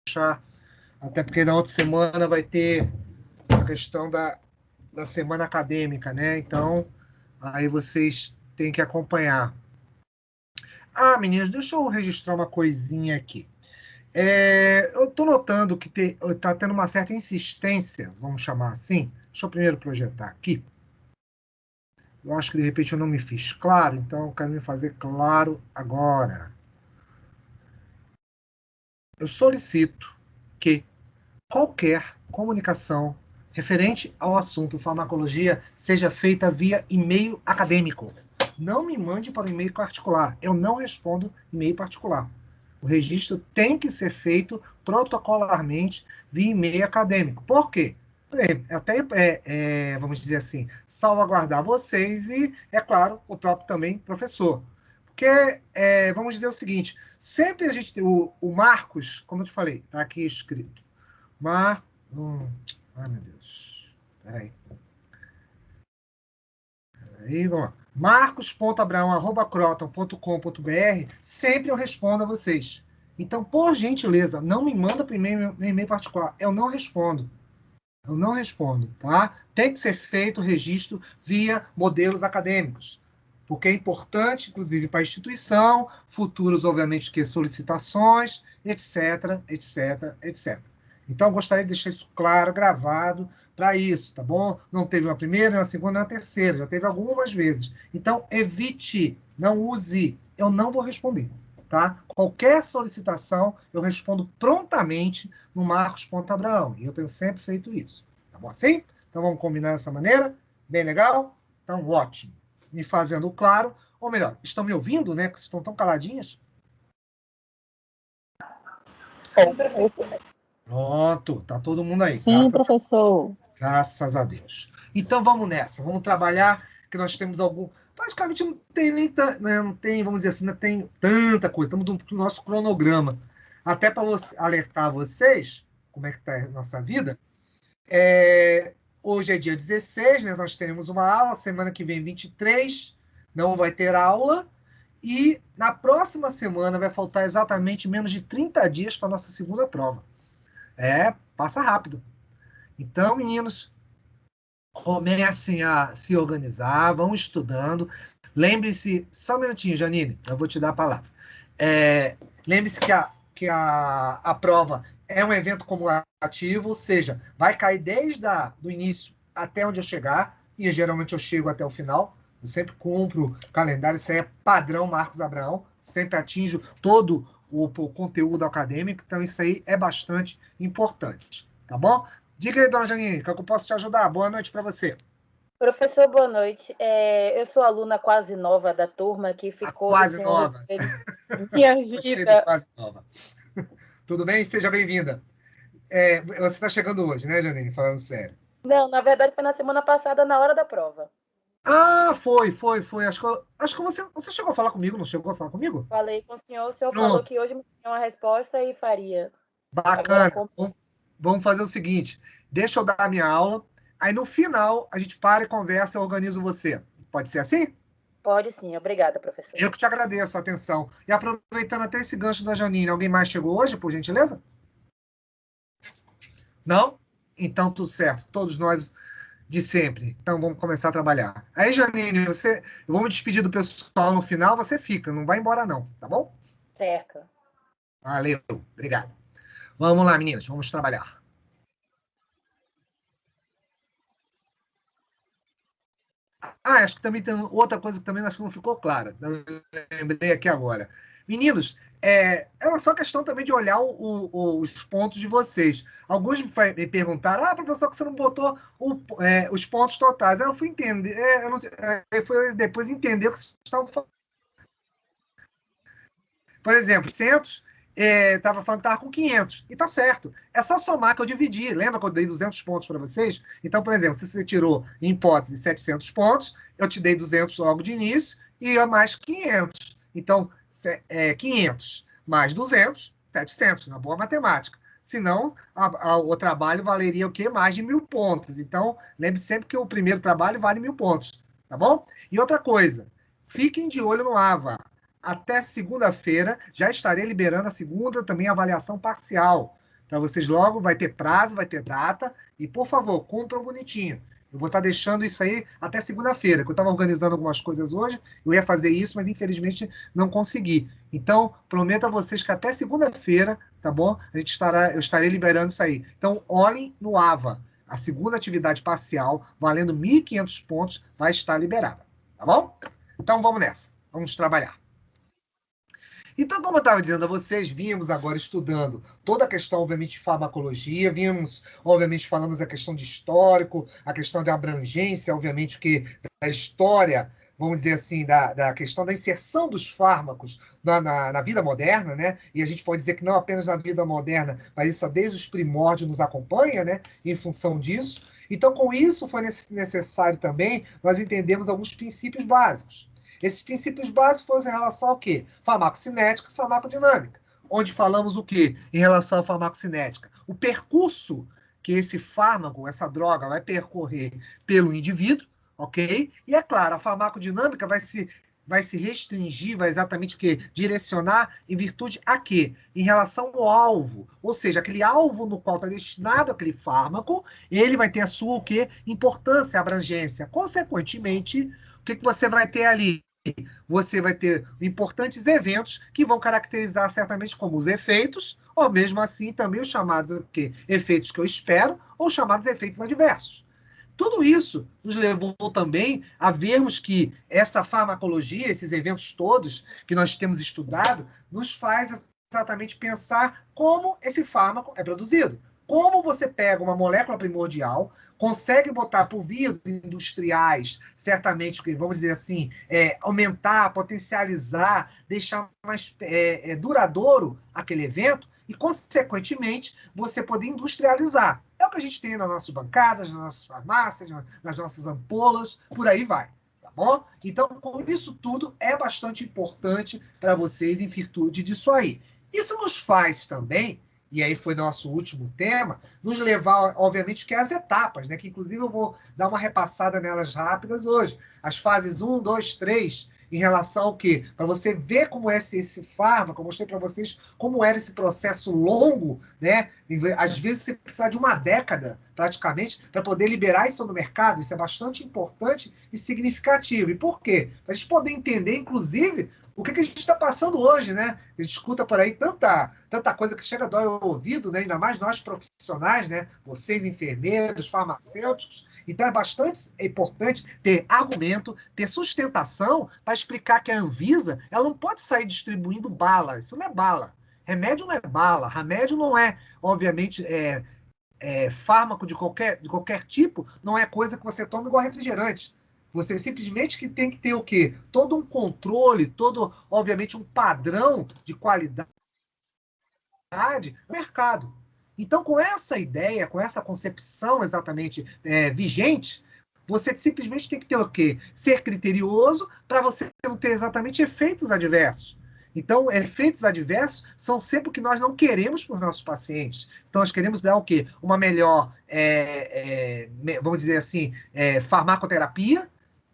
deixar, até porque na outra semana vai ter a questão da semana acadêmica, né? Então, aí vocês têm que acompanhar. Ah, meninas, deixa eu registrar uma coisinha aqui. Eu estou notando que está tendo uma certa insistência, vamos chamar assim. Deixa eu primeiro projetar aqui. Eu acho que de repente eu não me fiz claro, então eu quero me fazer claro agora. Eu solicito que qualquer comunicação referente ao assunto farmacologia seja feita via e-mail acadêmico. Não me mande para o e-mail particular. Eu não respondo e-mail particular. O registro tem que ser feito protocolarmente via e-mail acadêmico. Por quê? Até, vamos dizer assim, salvaguardar vocês e, é claro, o próprio também professor. Porque, vamos dizer o seguinte, sempre a gente tem o Marcos, como eu te falei, está aqui escrito. Ai, meu Deus. Peraí, vamos lá. marcos.abraão@croton.com.br, sempre eu respondo a vocês. Então, por gentileza, não me manda para e-mail particular. Eu não respondo. Eu não respondo, tá? Tem que ser feito o registro via modelos acadêmicos, porque é importante, inclusive, para a instituição, futuros, obviamente, que solicitações, etc, etc, etc. Então, gostaria de deixar isso claro, gravado, para isso, tá bom? Não teve uma primeira, uma segunda, uma terceira, já teve algumas vezes. Então, evite, não use. Eu não vou responder, tá? Qualquer solicitação, eu respondo prontamente no Marcos.Abraão. E eu tenho sempre feito isso. Tá bom assim? Então vamos combinar dessa maneira? Bem legal? Então, ótimo. Me fazendo claro, ou melhor, estão me ouvindo, né? Porque vocês estão tão caladinhas. Sim, professor. Pronto, tá todo mundo aí. Sim, professor. Graças a Deus. Então vamos nessa, vamos trabalhar, que nós temos algum. Praticamente não tem nem né, não tem, vamos dizer assim, não tem tanta coisa. Estamos no nosso cronograma. Até para alertar vocês como é que está a nossa vida. Hoje é dia 16, né? Nós teremos uma aula, semana que vem 23, não vai ter aula. E na próxima semana vai faltar exatamente menos de 30 dias para a nossa segunda prova. Passa rápido. Então, meninos, comecem a se organizar, vão estudando. Lembre-se, só um minutinho, Janine, eu vou te dar a palavra. Lembre-se que a prova é um evento cumulativo, ou seja, vai cair desde do início até onde eu chegar, e geralmente eu chego até o final. Eu sempre cumpro o calendário, isso aí é padrão Marcos Abraão, sempre atinjo todo o conteúdo acadêmico, então isso aí é bastante importante, tá bom? Diga aí, dona Janine, que eu posso te ajudar. Boa noite para você. Professor, boa noite. Eu sou aluna quase nova da turma que ficou do Quase senhor nova. minha Gostei vida. do quase nova. Tudo bem? Seja bem-vinda. Você está chegando hoje, né, Janine? Falando sério. Não, na verdade foi na semana passada, na hora da prova. Ah, foi. Acho que você chegou a falar comigo, não chegou a falar comigo? Falei com o senhor falou Pronto, que hoje me tinha uma resposta e faria. Agora, bacana. Vamos fazer o seguinte, deixa eu dar a minha aula, aí no final a gente para e conversa, eu organizo você. Pode ser assim? Pode sim, obrigada, professor. Eu que te agradeço a atenção. E aproveitando até esse gancho da Janine, alguém mais chegou hoje, por gentileza? Não? Então, tudo certo. Todos nós de sempre. Então, vamos começar a trabalhar. Aí, Janine, eu vou me despedir do pessoal no final, você fica, não vai embora não, tá bom? Certo. Valeu, obrigado. Vamos lá, meninas, vamos trabalhar. Acho que também tem outra coisa que também acho que não ficou clara. Eu lembrei aqui agora. Meninos, era só questão também de olhar os pontos de vocês. Alguns me perguntaram, professor, que você não botou os pontos totais. Aí eu fui entender, foi depois entender o que vocês estavam falando. Por exemplo, 600, estava falando que estava com 500. E tá certo. É só somar que eu dividi. Lembra que eu dei 200 pontos para vocês? Então, por exemplo, se você tirou, em hipótese, 700 pontos, eu te dei 200 logo de início e mais 500. Então, 500 mais 200, 700, na boa matemática. Senão, o trabalho valeria o quê? Mais de 1.000 pontos. Então, lembre sempre que o primeiro trabalho vale 1.000 pontos. Tá bom? E outra coisa, fiquem de olho no AVA. Até segunda-feira já estarei liberando a segunda também avaliação parcial. para vocês logo, vai ter prazo, vai ter data, e, por favor, cumpram bonitinho. Eu vou estar deixando isso aí até segunda-feira, que eu estava organizando algumas coisas hoje, eu ia fazer isso, mas infelizmente não consegui. Então, prometo a vocês que até segunda-feira, tá bom? Eu estarei liberando isso aí. Então, olhem no AVA. A segunda atividade parcial, valendo 1.500 pontos, vai estar liberada. Tá bom? Então, vamos nessa. Vamos trabalhar. Então, como eu estava dizendo a vocês, vimos agora estudando toda a questão, obviamente, de farmacologia, vimos, obviamente, falamos a questão de histórico, a questão da abrangência, obviamente, que da história, vamos dizer assim, da questão da inserção dos fármacos na vida moderna, né? E a gente pode dizer que não apenas na vida moderna, mas isso desde os primórdios nos acompanha, né? Em função disso. Então, com isso, foi necessário também nós entendermos alguns princípios básicos. Esses princípios básicos foram em relação ao quê? Farmacocinética e farmacodinâmica. Onde falamos o quê? Em relação à farmacocinética. O percurso que esse fármaco, essa droga, vai percorrer pelo indivíduo, ok? E, é claro, a farmacodinâmica vai se restringir, vai exatamente o quê? Direcionar em virtude a quê? Em relação ao alvo. Ou seja, aquele alvo no qual está destinado aquele fármaco, ele vai ter a sua o quê? Importância, abrangência. Consequentemente, o que você vai ter ali? Você vai ter importantes eventos que vão caracterizar certamente como os efeitos, ou mesmo assim também os chamados efeitos que eu espero, ou chamados efeitos adversos. Tudo isso nos levou também a vermos que essa farmacologia, esses eventos todos que nós temos estudado, nos faz exatamente pensar como esse fármaco é produzido. Como você pega uma molécula primordial, consegue botar por vias industriais, certamente, vamos dizer assim, aumentar, potencializar, deixar mais duradouro aquele evento, e, consequentemente, você poder industrializar. É o que a gente tem nas nossas bancadas, nas nossas farmácias, nas nossas ampolas, por aí vai. Tá bom? Então, com isso tudo, é bastante importante para vocês em virtude disso aí. Isso nos faz também, e aí foi nosso último tema, nos levar, obviamente, que é as etapas, né? Que inclusive eu vou dar uma repassada nelas rápidas hoje. As fases 1, 2, 3, em relação ao quê? Para você ver como é esse fármaco, eu mostrei para vocês como era esse processo longo, né? Às vezes você precisa de uma década, praticamente, para poder liberar isso no mercado. Isso é bastante importante e significativo. E por quê? Para a gente poder entender, inclusive, o que a gente está passando hoje, né? A gente escuta por aí tanta coisa que chega a dói o ouvido, né? Ainda mais nós profissionais, né? Vocês, enfermeiros, farmacêuticos. Então, é bastante importante ter argumento, ter sustentação para explicar que a Anvisa ela não pode sair distribuindo bala. Isso não é bala. Remédio não é bala. Remédio não é, obviamente, fármaco de qualquer tipo, não é coisa que você toma igual refrigerante. Você simplesmente que tem que ter o quê? Todo um controle, todo, obviamente, um padrão de qualidade no mercado. Então, com essa ideia, com essa concepção exatamente vigente, você simplesmente tem que ter o quê? Ser criterioso para você não ter exatamente efeitos adversos. Então, efeitos adversos são sempre o que nós não queremos para os nossos pacientes. Então, nós queremos dar o quê? Uma melhor, vamos dizer assim, farmacoterapia,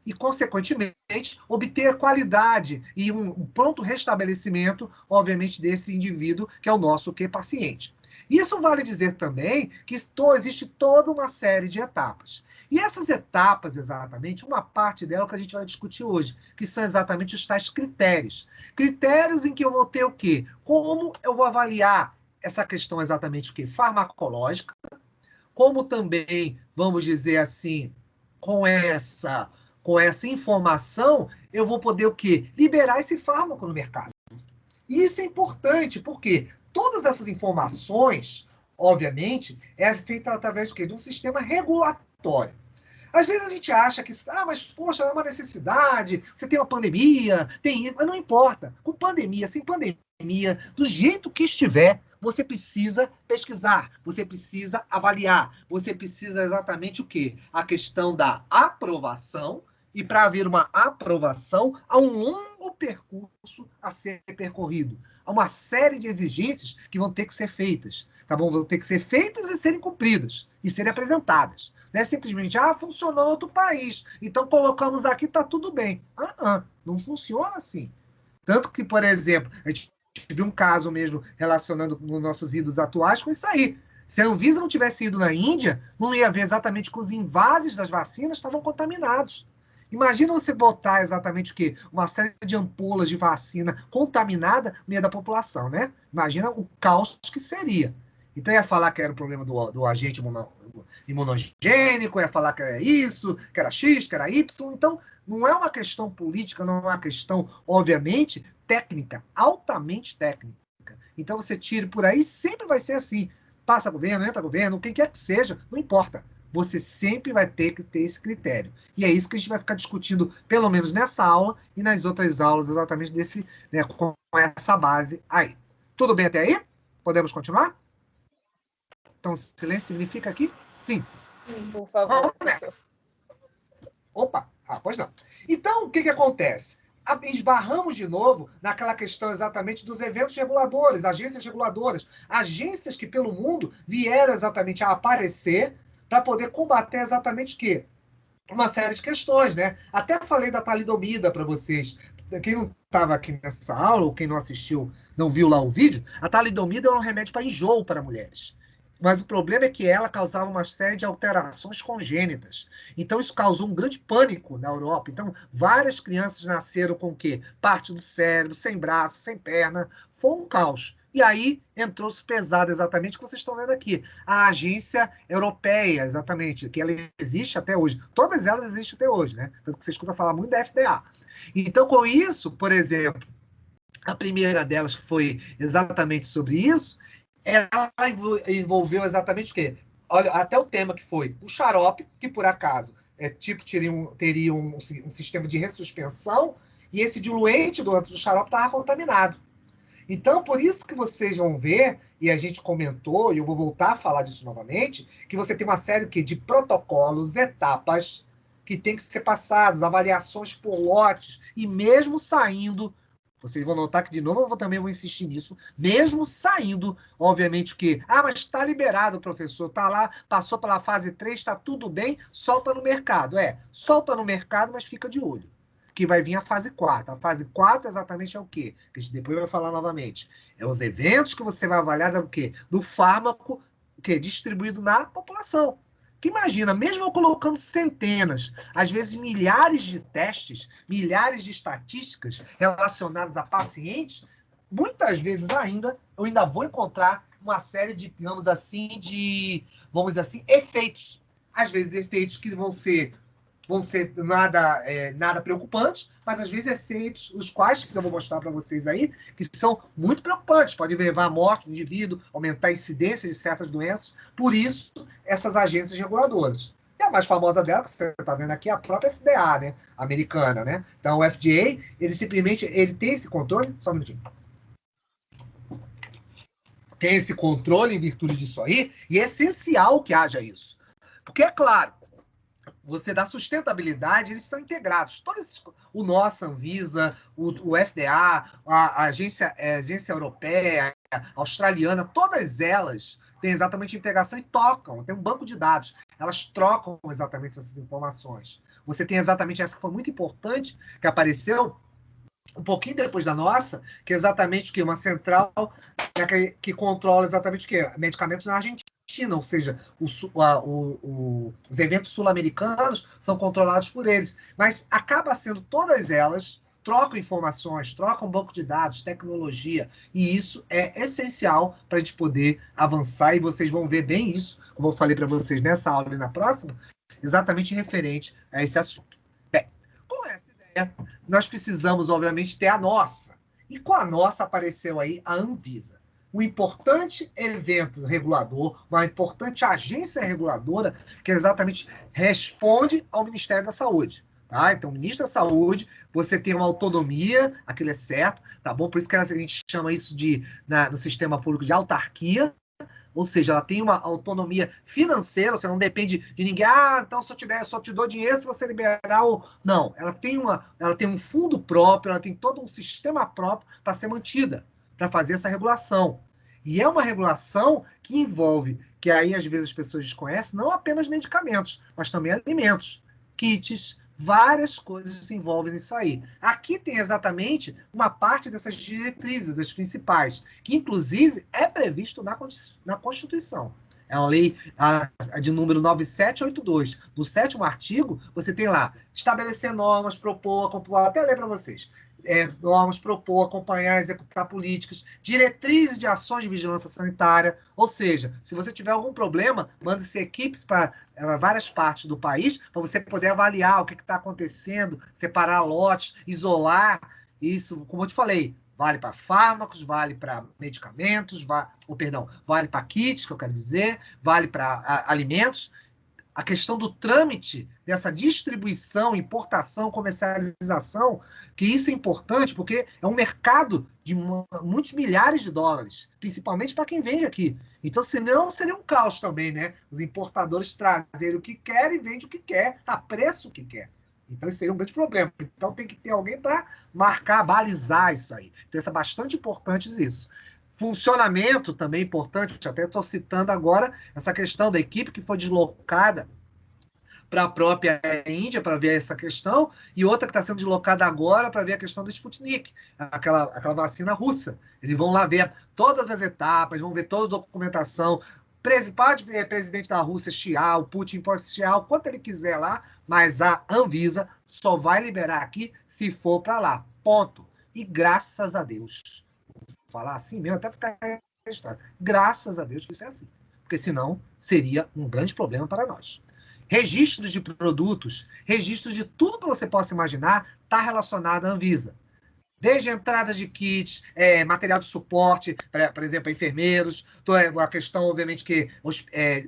e, consequentemente, obter qualidade e um pronto restabelecimento, obviamente, desse indivíduo, que é o nosso paciente. Isso vale dizer também que existe toda uma série de etapas. E essas etapas, exatamente, uma parte dela é o que a gente vai discutir hoje, que são exatamente os tais critérios. Critérios em que eu vou ter o quê? Como eu vou avaliar essa questão exatamente o quê? Farmacológica, como também, vamos dizer assim, com essa informação, eu vou poder o quê? Liberar esse fármaco no mercado. E isso é importante, porque todas essas informações, obviamente, é feita através de quê? De um sistema regulatório. Às vezes a gente acha que, mas poxa, é uma necessidade, você tem uma pandemia, mas não importa. Com pandemia, sem pandemia, do jeito que estiver, você precisa pesquisar, você precisa avaliar, você precisa exatamente o quê? A questão da aprovação. E para haver uma aprovação, há um longo percurso a ser percorrido. Há uma série de exigências que vão ter que ser feitas. Tá bom? Vão ter que ser feitas e serem cumpridas. E serem apresentadas. Não é simplesmente, funcionou em outro país. Então colocamos aqui, está tudo bem. Não funciona assim. Tanto que, por exemplo, a gente viu um caso mesmo relacionando os nossos ídolos atuais com isso aí. Se a Anvisa não tivesse ido na Índia, não ia ver exatamente que os invases das vacinas estavam contaminados. Imagina você botar exatamente o quê? Uma série de ampolas de vacina contaminada no meio da população, né? Imagina o caos que seria. Então ia falar que era o problema do agente imunogênico, ia falar que era isso, que era X, que era Y. Então, não é uma questão política, não é uma questão, obviamente, técnica, altamente técnica. Então você tira por aí, sempre vai ser assim. Passa governo, entra governo, quem quer que seja, não importa. Você sempre vai ter que ter esse critério. E é isso que a gente vai ficar discutindo, pelo menos nessa aula e nas outras aulas, exatamente desse, né, com essa base aí. Tudo bem até aí? Podemos continuar? Então, silêncio significa aqui sim. Por favor. Opa, pois não. Então, o que acontece? Esbarramos de novo naquela questão exatamente dos eventos reguladores, agências reguladoras, agências que pelo mundo vieram exatamente a aparecer para poder combater exatamente o quê? Uma série de questões, né? Até falei da talidomida para vocês. Quem não estava aqui nessa aula, ou quem não assistiu, não viu lá o vídeo, a talidomida é um remédio para enjoo para mulheres. Mas o problema é que ela causava uma série de alterações congênitas. Então, isso causou um grande pânico na Europa. Então, várias crianças nasceram com o quê? Parte do cérebro, sem braço, sem perna. Foi um caos. E aí entrou-se pesado, exatamente o que vocês estão vendo aqui. A agência europeia, exatamente, que ela existe até hoje. Todas elas existem até hoje, né? Tanto que você escuta falar muito da FDA. Então, com isso, por exemplo, a primeira delas, que foi exatamente sobre isso, ela envolveu exatamente o quê? Olha, até o tema que foi o xarope, que por acaso teria um sistema de ressuspensão, e esse diluente do xarope estava contaminado. Então, por isso que vocês vão ver, e a gente comentou, e eu vou voltar a falar disso novamente, que você tem uma série de protocolos, etapas, que tem que ser passadas, avaliações por lotes, e mesmo saindo, vocês vão notar que, de novo, eu também vou insistir nisso, mesmo saindo, obviamente, o quê? Mas está liberado, professor, está lá, passou pela fase 3, está tudo bem, solta no mercado. Solta no mercado, mas fica de olho. Que vai vir a fase 4. A fase 4 exatamente é o quê? Que a gente depois vai falar novamente. É os eventos que você vai avaliar do quê? Do fármaco distribuído na população. Que imagina, mesmo eu colocando centenas, às vezes milhares de testes, milhares de estatísticas relacionadas a pacientes, muitas vezes eu ainda vou encontrar uma série de, digamos assim, vamos dizer assim, efeitos. Às vezes efeitos que vão ser nada preocupantes, mas às vezes efeitos, os quais que eu vou mostrar para vocês aí, que são muito preocupantes, pode levar à morte do indivíduo, aumentar a incidência de certas doenças, por isso, essas agências reguladoras. E a mais famosa dela, que você está vendo aqui, é a própria FDA, né? Americana, né? Então, o FDA, ele tem esse controle, só um minutinho. Tem esse controle em virtude disso aí, e é essencial que haja isso. Porque, é claro, você dá sustentabilidade, eles são integrados. O nosso, a Anvisa, o FDA, a agência europeia, a australiana, todas elas têm exatamente integração e tocam, tem um banco de dados. Elas trocam exatamente essas informações. Você tem exatamente essa que foi muito importante, que apareceu um pouquinho depois da nossa, que é exatamente uma central que controla exatamente o quê? Medicamentos na Argentina. Ou seja, os eventos sul-americanos são controlados por eles. Mas acaba sendo todas elas trocam informações, trocam banco de dados, tecnologia, e isso é essencial para a gente poder avançar, e vocês vão ver bem isso, como eu falei para vocês nessa aula e na próxima, exatamente referente a esse assunto. Bem, com essa ideia, nós precisamos, obviamente, ter a nossa. E com a nossa apareceu aí a Anvisa. Um importante evento regulador, uma importante agência reguladora que exatamente responde ao Ministério da Saúde. Tá? Então, o ministro da Saúde, você tem uma autonomia, aquilo é certo, tá bom? Por isso que a gente chama isso no sistema público de autarquia, ou seja, ela tem uma autonomia financeira, você não depende de ninguém. Então se eu só te dou dinheiro se você liberar o... Não, ela tem um fundo próprio, ela tem todo um sistema próprio para ser mantida, para fazer essa regulação. E é uma regulação que envolve, que aí às vezes as pessoas desconhecem, não apenas medicamentos, mas também alimentos, kits, Várias coisas se envolvem nisso aí. Aqui tem exatamente uma parte dessas diretrizes, as principais, que inclusive é previsto na Constituição. É uma lei a de número 9782. No 7º artigo, você tem lá, estabelecer normas, propor, acompanhar, até ler para vocês. Normas, propor, acompanhar, executar políticas, diretrizes de ações de vigilância sanitária, ou seja, se você tiver algum problema, mande-se equipes para várias partes do país, para você poder avaliar o que está acontecendo, separar lotes, isolar isso, como eu te falei, vale para fármacos, vale para medicamentos, vale para kits, que eu quero dizer, vale para alimentos. A questão do trâmite, dessa distribuição, importação, comercialização, que isso é importante porque é um mercado de muitos milhares de dólares, principalmente para quem vende aqui. Então, senão seria um caos também, né? Os importadores trazerem o que querem e vendem o que quer, a preço que quer. Então, isso seria um grande problema. Então, tem que ter alguém para marcar, balizar isso aí. Então, isso é bastante importante isso. Funcionamento também importante, até estou citando agora essa questão da equipe que foi deslocada para a própria Índia para ver essa questão, e outra que está sendo deslocada agora para ver a questão do Sputnik, aquela vacina russa. Eles vão lá ver todas as etapas, vão ver toda a documentação. Pode ver presidente da Rússia chiar, o Putin pode chiar o quanto ele quiser lá, mas a Anvisa só vai liberar aqui se for para lá. Ponto. E graças a Deus, falar assim mesmo, até ficar registrado. Graças a Deus que isso é assim. Porque senão seria um grande problema para nós. Registros de produtos, registros de tudo que você possa imaginar está relacionado à Anvisa. Desde entrada de kits, material de suporte, por exemplo, enfermeiros, a questão, obviamente, que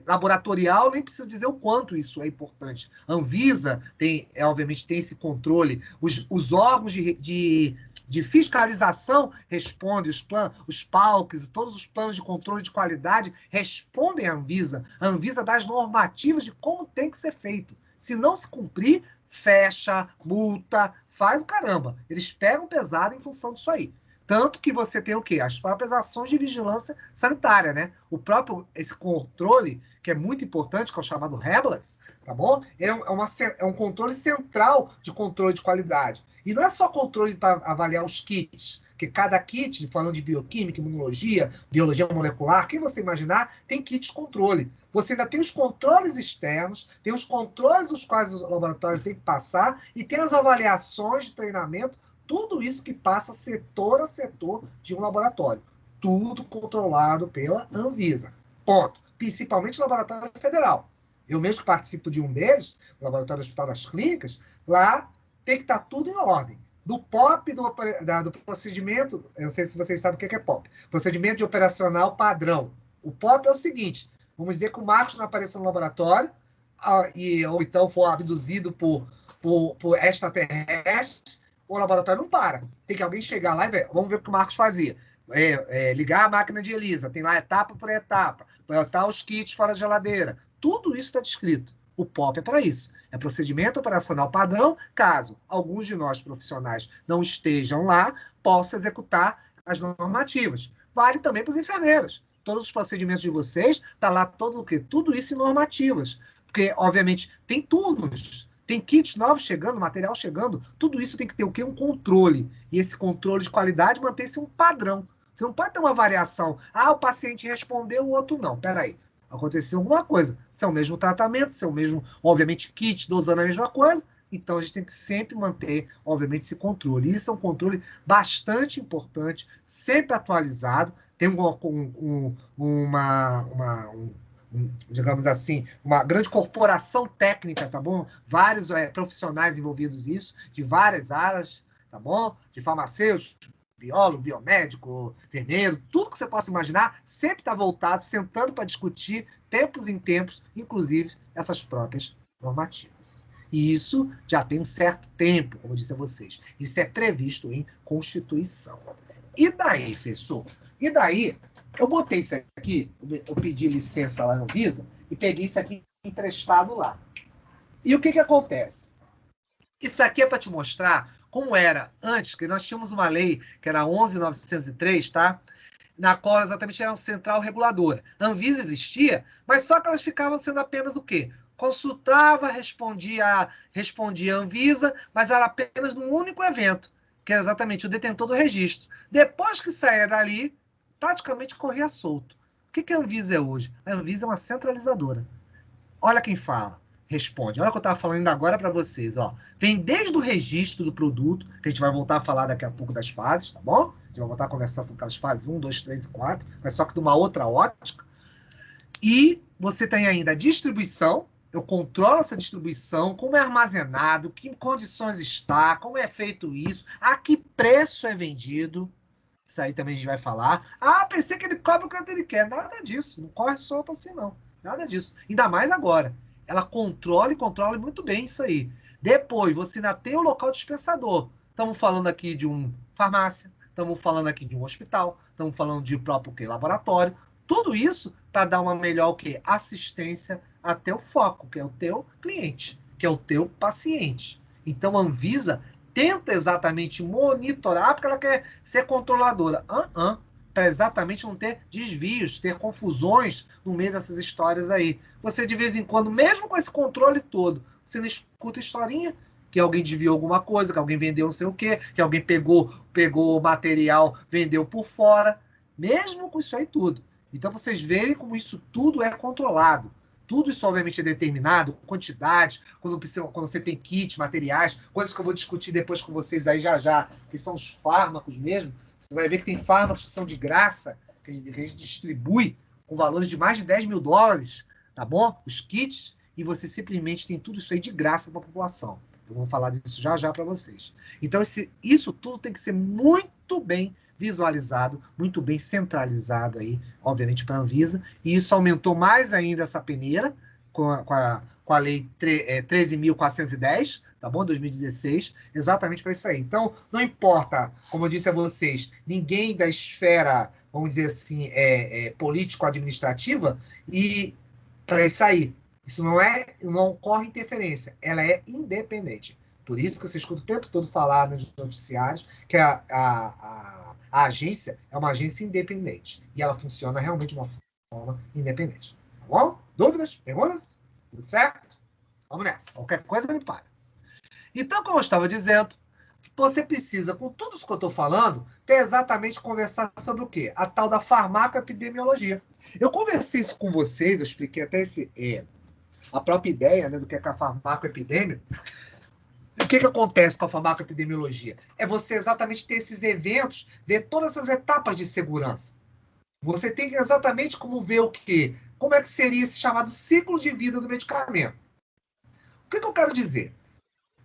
laboratorial, nem preciso dizer o quanto isso é importante. A Anvisa, obviamente, tem esse controle. Os órgãos de fiscalização respondem, os PALCs e todos os planos de controle de qualidade respondem à Anvisa. A Anvisa dá as normativas de como tem que ser feito. Se não se cumprir, fecha, multa, faz o caramba. Eles pegam pesado em função disso aí. Tanto que você tem o quê? As próprias ações de vigilância sanitária, né? Esse controle, que é muito importante, que é o chamado REBLAS, tá bom? É um controle central de controle de qualidade. E não é só controle para avaliar os kits, que cada kit, falando de bioquímica, imunologia, biologia molecular, quem você imaginar, tem kits controle. Você ainda tem os controles externos, tem os controles os quais o laboratório tem que passar, e tem as avaliações de treinamento, tudo isso que passa setor a setor de um laboratório. Tudo controlado pela Anvisa. Ponto. Principalmente o Laboratório Federal. Eu mesmo participo de um deles, o Laboratório do Hospital das Clínicas, lá tem que estar tudo em ordem. Do POP, do procedimento, eu não sei se vocês sabem o que é POP, procedimento de operacional padrão. O POP é o seguinte, vamos dizer que o Marcos não apareceu no laboratório, ou então for abduzido por extraterrestres, o laboratório não para. Tem que alguém chegar lá e ver. Vamos ver o que o Marcos fazia. Ligar a máquina de ELISA, tem lá etapa por etapa, botar os kits fora da geladeira. Tudo isso está descrito. O POP é para isso. É procedimento operacional padrão, caso alguns de nós profissionais não estejam lá, possa executar as normativas. Vale também para os enfermeiros. Todos os procedimentos de vocês, está lá todo o quê? Tudo isso em normativas. Porque, obviamente, tem turnos, tem kits novos chegando, material chegando, tudo isso tem que ter o quê? Um controle. E esse controle de qualidade mantém-se um padrão. Você não pode ter uma variação. O paciente respondeu, o outro não. Peraí. Aconteceu alguma coisa. Se é o mesmo tratamento, se é o mesmo, obviamente, kit dosando a mesma coisa, então a gente tem que sempre manter, obviamente, esse controle. Isso é um controle bastante importante, sempre atualizado. Tem digamos assim, uma grande corporação técnica, tá bom? Vários profissionais envolvidos nisso, de várias áreas, tá bom? De farmacêuticos, biólogo, biomédico, enfermeiro, tudo que você possa imaginar, sempre está voltado, sentando para discutir, tempos em tempos, inclusive essas próprias normativas. E isso já tem um certo tempo, como eu disse a vocês. Isso é previsto em Constituição. E daí, professor? E daí, eu botei isso aqui, eu pedi licença lá na Anvisa, e peguei isso aqui emprestado lá. E o que acontece? Isso aqui é para te mostrar como era antes, que nós tínhamos uma lei, que era a 11.903, tá? Na qual exatamente era uma central reguladora. A Anvisa existia, mas só que elas ficavam sendo apenas o quê? consultava, respondia a Anvisa, mas era apenas num único evento, que era exatamente o detentor do registro. Depois que saía dali, praticamente corria solto. O que a Anvisa é hoje? A Anvisa é uma centralizadora. Olha quem fala, responde. Olha o que eu estava falando ainda agora para vocês. Ó. Vem desde o registro do produto, que a gente vai voltar a falar daqui a pouco das fases, tá bom? A gente vai voltar a conversar sobre aquelas fases 1, 2, 3 e 4, mas só que de uma outra ótica. E você tem ainda a distribuição. Eu controlo essa distribuição, como é armazenado, que condições está, como é feito isso, a que preço é vendido. Isso aí também a gente vai falar. Ah, pensei que ele cobra o quanto ele quer. Nada disso. Não corre solto assim, não. Nada disso. Ainda mais agora. Ela controla muito bem isso aí. Depois, você ainda tem o local dispensador. Estamos falando aqui de uma farmácia, estamos falando aqui de um hospital, estamos falando de próprio laboratório. Tudo isso para dar uma melhor assistência até o foco, que é o teu cliente, que é o teu paciente. Então, a Anvisa tenta exatamente monitorar, porque ela quer ser controladora. Para exatamente não ter desvios, ter confusões no meio dessas histórias aí. Você, de vez em quando, mesmo com esse controle todo, você não escuta historinha que alguém desviou alguma coisa, que alguém vendeu não sei o quê, que alguém pegou o material, vendeu por fora. Mesmo com isso aí tudo. Então, vocês verem como isso tudo é controlado. Tudo isso, obviamente, é determinado, quantidade, quando você tem kit, materiais, coisas que eu vou discutir depois com vocês aí já, que são os fármacos mesmo. Você vai ver que tem fármacos que são de graça, que a gente distribui com valores de mais de 10 mil dólares, tá bom? Os kits, e você simplesmente tem tudo isso aí de graça para a população. Eu vou falar disso já para vocês. Então, isso tudo tem que ser muito bem visualizado, muito bem centralizado aí, obviamente, para a Anvisa, e isso aumentou mais ainda essa peneira com a lei 13.410, tá bom? 2016, exatamente para isso aí. Então, não importa, como eu disse a vocês, ninguém da esfera, vamos dizer assim, político-administrativa, e para isso aí. Isso não ocorre interferência, ela é independente. Por isso que você escuta o tempo todo falar nos noticiários que a agência é uma agência independente. E ela funciona realmente de uma forma independente. Tá bom? Dúvidas? Perguntas? Tudo certo? Vamos nessa. Qualquer coisa me para. Então, como eu estava dizendo, você precisa, com tudo isso que eu estou falando, ter exatamente conversar sobre o quê? A tal da farmacoepidemiologia. Eu conversei isso com vocês, eu expliquei até a própria ideia, né, do que é a farmacoepidemia. O que acontece com a farmacoepidemiologia? É você exatamente ter esses eventos, ver todas essas etapas de segurança. Você tem que exatamente como ver o quê? Como é que seria esse chamado ciclo de vida do medicamento. O que eu quero dizer?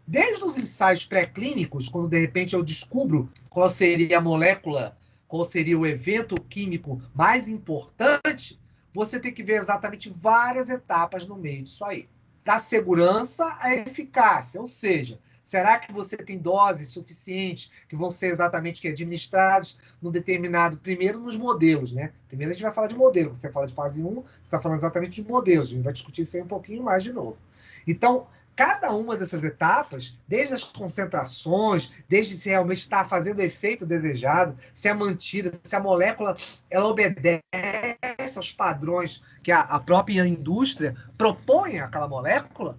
Desde os ensaios pré-clínicos, quando de repente eu descubro qual seria a molécula, qual seria o evento químico mais importante, você tem que ver exatamente várias etapas no meio disso aí. Da segurança à eficácia, ou seja, será que você tem doses suficientes que vão ser exatamente administradas num determinado, primeiro nos modelos, né? Primeiro a gente vai falar de modelo, você fala de fase 1, você está falando exatamente de modelos, a gente vai discutir isso aí um pouquinho mais de novo. Então, cada uma dessas etapas, desde as concentrações, desde se realmente está fazendo o efeito desejado, se é mantida, se a molécula ela obedece aos padrões que a própria indústria propõe àquela molécula,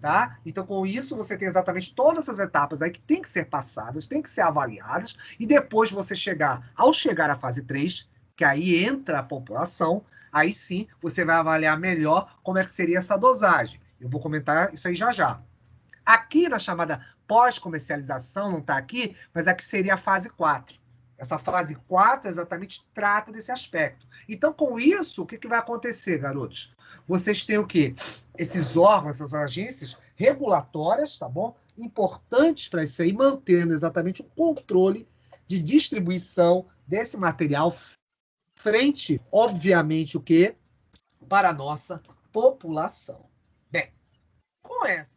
tá? Então, com isso, você tem exatamente todas essas etapas aí que tem que ser passadas, tem que ser avaliadas, e depois você ao chegar à fase 3, que aí entra a população, aí sim você vai avaliar melhor como é que seria essa dosagem. Eu vou comentar isso aí já. Aqui na chamada pós-comercialização, não está aqui, mas aqui seria a fase 4. Essa fase 4 exatamente trata desse aspecto. Então, com isso, o que vai acontecer, garotos? Vocês têm o quê? Esses órgãos, essas agências regulatórias, tá bom? Importantes para isso aí, mantendo exatamente o controle de distribuição desse material frente, obviamente, o quê? Para a nossa população. Bem, com essa,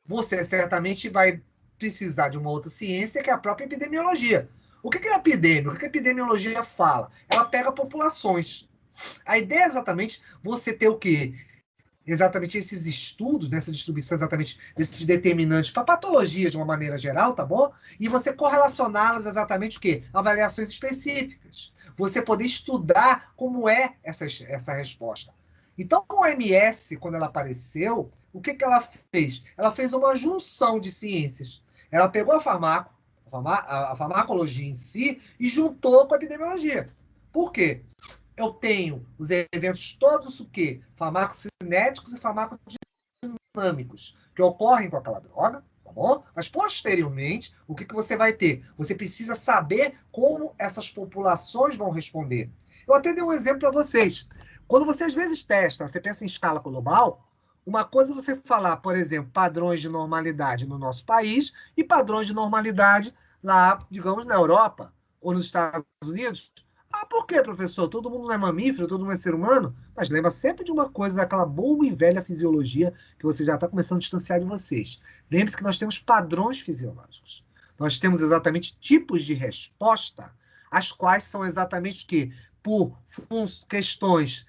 você certamente vai precisar de uma outra ciência, que é a própria epidemiologia. O que é a epidemia? O que a epidemiologia fala? Ela pega populações. A ideia é exatamente você ter o quê? Exatamente esses estudos, nessa distribuição exatamente desses determinantes para patologias de uma maneira geral, tá bom? E você correlacioná-las exatamente o quê? Avaliações específicas. Você poder estudar como é essa resposta. Então, a OMS, quando ela apareceu, o que ela fez? Ela fez uma junção de ciências. Ela pegou a farmacologia em si e juntou com a epidemiologia. Por quê? Eu tenho os eventos todos o quê? Farmacocinéticos e farmacodinâmicos que ocorrem com aquela droga, tá bom? Mas posteriormente, o que você vai ter? Você precisa saber como essas populações vão responder. Eu até dei um exemplo para vocês. Quando você às vezes testa, você pensa em escala global, uma coisa é você falar, por exemplo, padrões de normalidade no nosso país e padrões de normalidade lá, digamos, na Europa ou nos Estados Unidos. Ah, por quê, professor? Todo mundo não é mamífero, todo mundo é ser humano? Mas lembra sempre de uma coisa, daquela boa e velha fisiologia que você já está começando a distanciar de vocês. Lembre-se que nós temos padrões fisiológicos. Nós temos exatamente tipos de resposta, as quais são exatamente o quê? Por questões,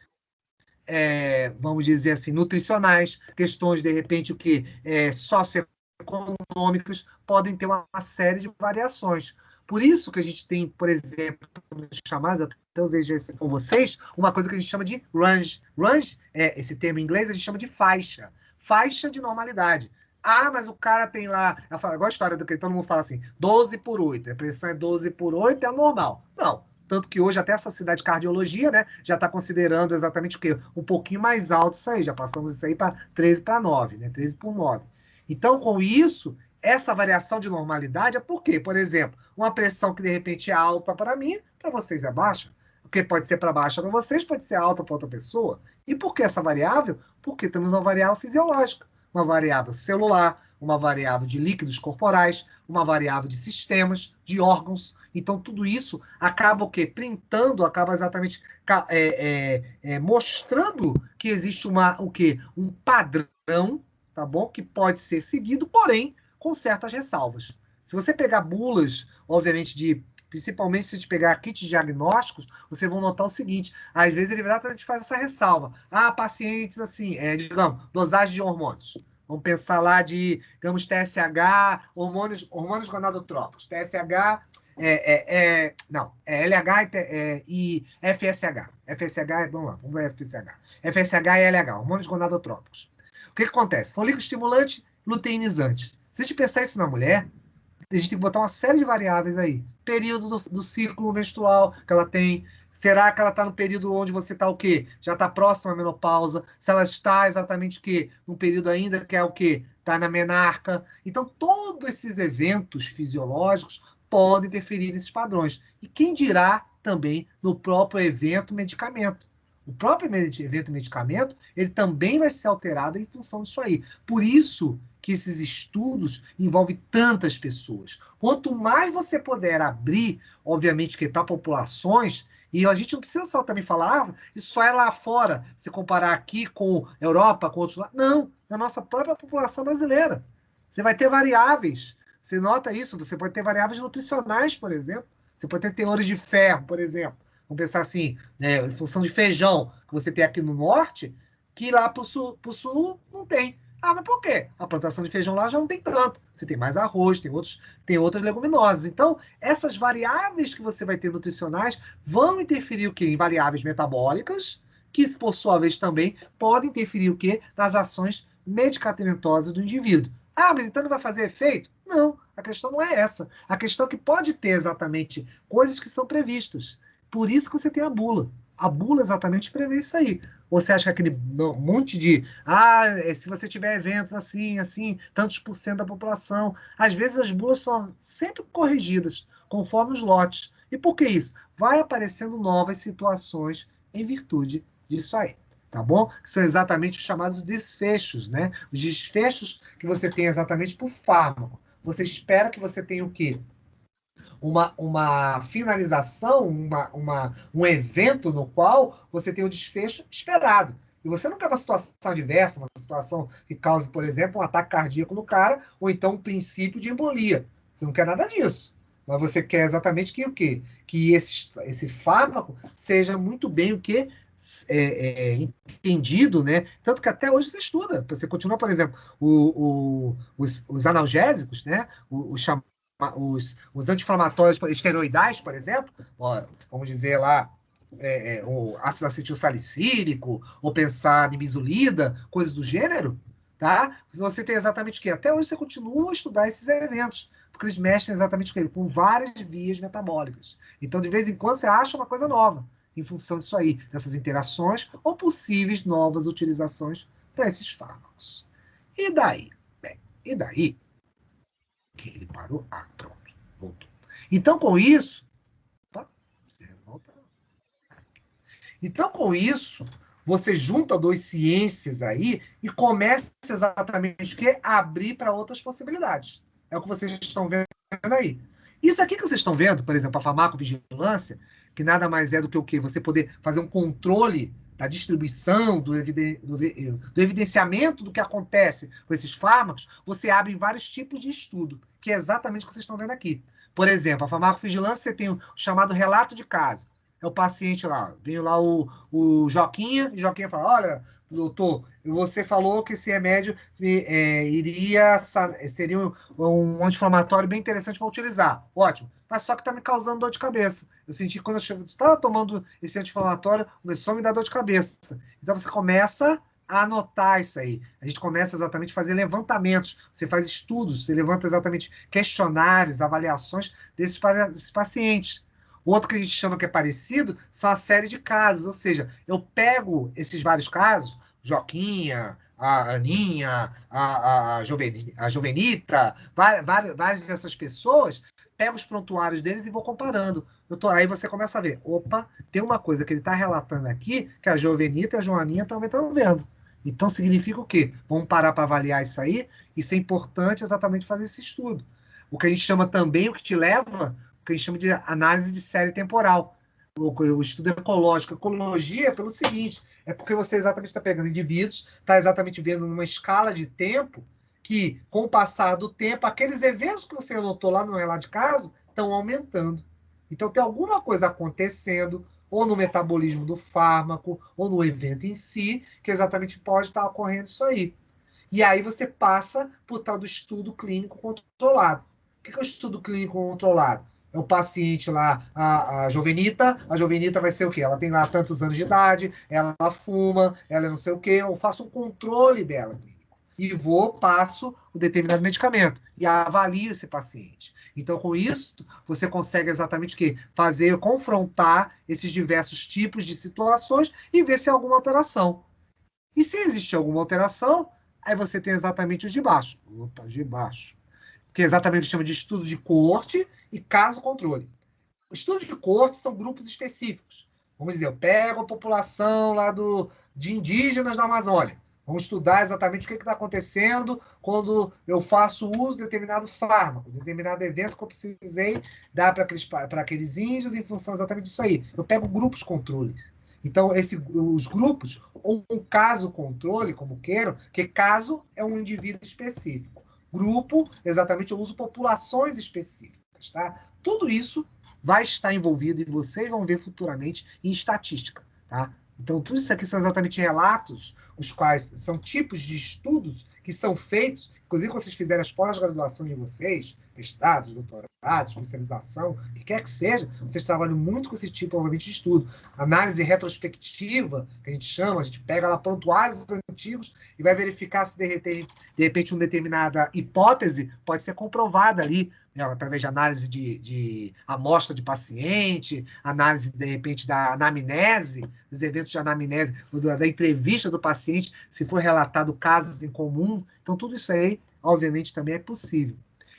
vamos dizer assim, nutricionais, questões, de repente, o que socioeconômicas, podem ter uma série de variações. Por isso que a gente tem, por exemplo, nos chamados, até usei com vocês, uma coisa que a gente chama de range. Range, esse termo em inglês, a gente chama de faixa. Faixa de normalidade. Ah, mas o cara tem lá, igual a história do que todo mundo fala assim, 12/8, a pressão é 12/8, é normal. Não. Tanto que hoje até a Sociedade de Cardiologia, né, já está considerando exatamente o quê? Um pouquinho mais alto isso aí, já passamos isso aí para 13/9, né? 13/9. Então, com isso, essa variação de normalidade é por quê? Por exemplo, uma pressão que de repente é alta para mim, para vocês é baixa. Porque pode ser para baixa para vocês, pode ser alta para outra pessoa. E por que essa variável? Porque temos uma variável fisiológica, uma variável celular, uma variável de líquidos corporais, uma variável de sistemas, de órgãos. Então, tudo isso acaba o quê? Printando, acaba exatamente mostrando que existe o quê? Um padrão, tá bom? Que pode ser seguido, porém, com certas ressalvas. Se você pegar bulas, obviamente, principalmente se a gente pegar kits diagnósticos, vocês vão notar o seguinte, às vezes ele exatamente faz essa ressalva. Ah, pacientes assim, digamos, dosagem de hormônios. Vamos pensar lá de, digamos, TSH, hormônios gonadotrópicos. TSH, não, LH e FSH. FSH, vamos ver FSH. FSH e LH, hormônios gonadotrópicos. O que acontece? Folículo estimulante, luteinizante. Se a gente pensar isso na mulher, a gente tem que botar uma série de variáveis aí. Período do ciclo menstrual que ela tem. Será que ela está no período onde você está o quê? Já está próxima à menopausa? Se ela está exatamente o quê? Num período ainda que é o quê? Está na menarca. Então, todos esses eventos fisiológicos podem interferir nesses padrões. E quem dirá também no próprio evento medicamento? O próprio evento medicamento, ele também vai ser alterado em função disso aí. Por isso que esses estudos envolvem tantas pessoas. Quanto mais você puder abrir, obviamente, que para populações, e a gente não precisa só também falar, isso só é lá fora, se comparar aqui com a Europa, com outros lados. Não, na nossa própria população brasileira. Você vai ter variáveis. Você nota isso? Você pode ter variáveis nutricionais, por exemplo. Você pode ter teores de ferro, por exemplo. Vamos pensar assim, né, em função de feijão que você tem aqui no norte, que lá para o sul não tem. Ah, mas por quê? A plantação de feijão lá já não tem tanto. Você tem mais arroz, tem outras leguminosas. Então, essas variáveis que você vai ter nutricionais vão interferir o quê? Em variáveis metabólicas, que, por sua vez, também podem interferir o quê? Nas ações medicamentosas do indivíduo. Ah, mas então não vai fazer efeito? Não, a questão não é essa. A questão é que pode ter exatamente coisas que são previstas. Por isso que você tem a bula. A bula exatamente prevê isso aí. Você acha que aquele monte de... se você tiver eventos assim, assim, tantos por cento da população... Às vezes as bulas são sempre corrigidas, conforme os lotes. E por que isso? Vai aparecendo novas situações em virtude disso aí. Tá bom? Que são exatamente os chamados desfechos, né? Os desfechos que você tem exatamente por fármaco. Você espera que você tenha o quê? Uma finalização, um evento no qual você tem o desfecho esperado. E você não quer uma situação adversa, uma situação que cause, por exemplo, um ataque cardíaco no cara, ou então um princípio de embolia. Você não quer nada disso. Mas você quer exatamente que o quê? Que esse fármaco seja muito bem o quê? Entendido, né? Tanto que até hoje você estuda. Você continua, por exemplo, os analgésicos, né? Os anti-inflamatórios esteroidais, por exemplo, vamos dizer lá, o ácido acetilsalicílico, ou pensar em bisulida, coisas do gênero, tá? Você tem exatamente o quê? Até hoje você continua a estudar esses eventos, porque eles mexem exatamente com várias vias metabólicas. Então, de vez em quando, você acha uma coisa nova, em função disso aí, dessas interações, ou possíveis novas utilizações para esses fármacos. E daí? Bem, e daí? Que ele parou. Ah, pronto, voltou. Então, com isso, você volta. Então, com isso, você junta duas ciências aí e começa exatamente o quê? A abrir para outras possibilidades. É o que vocês estão vendo aí. Isso aqui que vocês estão vendo, por exemplo, a farmacovigilância, que nada mais é do que o quê? Você poder fazer um controle da distribuição, do evidenciamento do que acontece com esses fármacos, você abre vários tipos de estudo, que é exatamente o que vocês estão vendo aqui. Por exemplo, a farmacovigilância, você tem o chamado relato de caso. É o paciente lá, veio lá o Joquinha, e Joquinha fala, olha, doutor, você falou que esse remédio seria um anti-inflamatório bem interessante para utilizar. Ótimo, mas só que está me causando dor de cabeça. Eu senti que quando eu estava tomando esse anti-inflamatório, começou a me dar dor de cabeça. Então você começa a anotar isso aí. A gente começa exatamente a fazer levantamentos, você faz estudos, você levanta exatamente questionários, avaliações desses pacientes. Outro que a gente chama que é parecido são a série de casos, ou seja, eu pego esses vários casos, Joquinha, a Aninha, a Jovenita, várias dessas pessoas, pego os prontuários deles e vou comparando. Aí você começa a ver, opa, tem uma coisa que ele está relatando aqui que a Jovenita e a Joaninha também estão vendo. Então significa o quê? Vamos parar para avaliar isso aí. Isso é importante exatamente fazer esse estudo. O que a gente chama também, o que te leva, o que a gente chama de análise de série temporal. O estudo ecológico. Ecologia é pelo seguinte, é porque você exatamente está pegando indivíduos, está exatamente vendo numa escala de tempo que, com o passar do tempo, aqueles eventos que você anotou lá no relato de caso estão aumentando. Então tem alguma coisa acontecendo, ou no metabolismo do fármaco, ou no evento em si, que exatamente pode estar ocorrendo isso aí. E aí você passa por tal do estudo clínico controlado. O que é o estudo clínico controlado? É o paciente lá, a Jovenita vai ser o quê? Ela tem lá tantos anos de idade, ela fuma, ela é não sei o quê, eu faço um controle dela. E passo o determinado medicamento e avalio esse paciente. Então, com isso, você consegue exatamente o quê? Confrontar esses diversos tipos de situações e ver se há alguma alteração. E se existe alguma alteração, aí você tem exatamente os de baixo. Opa, de baixo. Que é exatamente o que chama de estudo de coorte e caso controle. Os estudos de coorte são grupos específicos. Vamos dizer, eu pego a população lá de indígenas da Amazônia. Vamos estudar exatamente o que está acontecendo quando eu faço uso de determinado fármaco, de determinado evento que eu precisei dar para aqueles índios em função exatamente disso aí. Eu pego grupos controle. Então, os grupos, ou um caso controle, como queiram, que caso é um indivíduo específico. Grupo, exatamente, eu uso populações específicas. Tá? Tudo isso vai estar envolvido, e vocês vão ver futuramente, em estatística. Tá? Então, tudo isso aqui são exatamente relatos, os quais são tipos de estudos que são feitos, inclusive quando vocês fizerem as pós-graduações de vocês, mestrados, doutorados, especialização, o que quer que seja, vocês trabalham muito com esse tipo, obviamente, de estudo. Análise retrospectiva, que a gente chama, a gente pega lá prontuários antigos e vai verificar se, de repente, uma determinada hipótese pode ser comprovada ali, né, através de análise de amostra de paciente, análise, de repente, da anamnese, dos eventos de anamnese, da entrevista do paciente, se for relatado casos em comum. Então, tudo isso aí, obviamente, também é possível.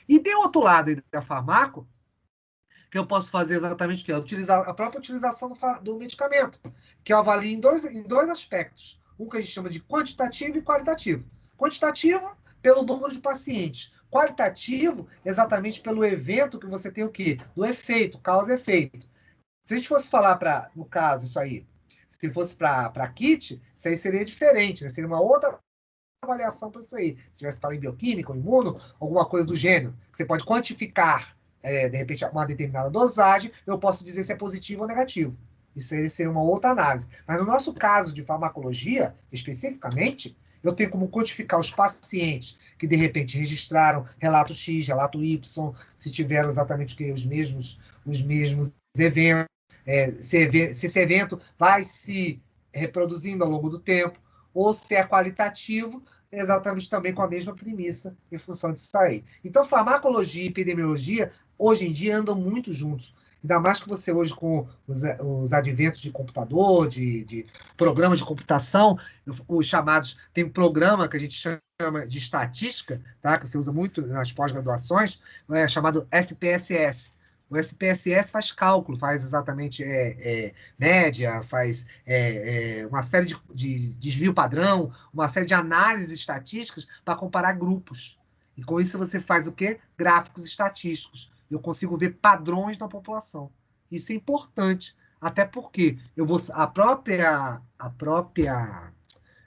E tem outro lado aí da farmaco, que eu posso fazer exatamente o que? A própria utilização do medicamento, que eu avalio em dois aspectos. Um que a gente chama de quantitativo e qualitativo. Quantitativo, pelo número de pacientes. Qualitativo, exatamente pelo evento que você tem o quê? Do efeito, causa e efeito. Se a gente fosse falar no caso, isso aí, se fosse para kit, isso aí seria diferente, né? Seria uma outra avaliação para isso aí. Se tivesse falado em bioquímica ou imuno, alguma coisa do gênero, que você pode quantificar, de repente, uma determinada dosagem, eu posso dizer se é positivo ou negativo. Isso aí seria uma outra análise. Mas no nosso caso de farmacologia, especificamente, eu tenho como quantificar os pacientes que, de repente, registraram relato X, relato Y, se tiveram exatamente os mesmos eventos. se esse evento vai se reproduzindo ao longo do tempo, ou se é qualitativo, exatamente também com a mesma premissa em função disso aí. Então, farmacologia e epidemiologia, hoje em dia, andam muito juntos. Ainda mais que você hoje, com os adventos de computador, de programas de computação, os chamados, tem um programa que a gente chama de estatística, tá? Que você usa muito nas pós-graduações, chamado SPSS. O SPSS faz cálculo, faz exatamente média, faz uma série de desvio padrão, uma série de análises estatísticas para comparar grupos. E com isso você faz o quê? Gráficos estatísticos. Eu consigo ver padrões na população. Isso é importante, até porque a própria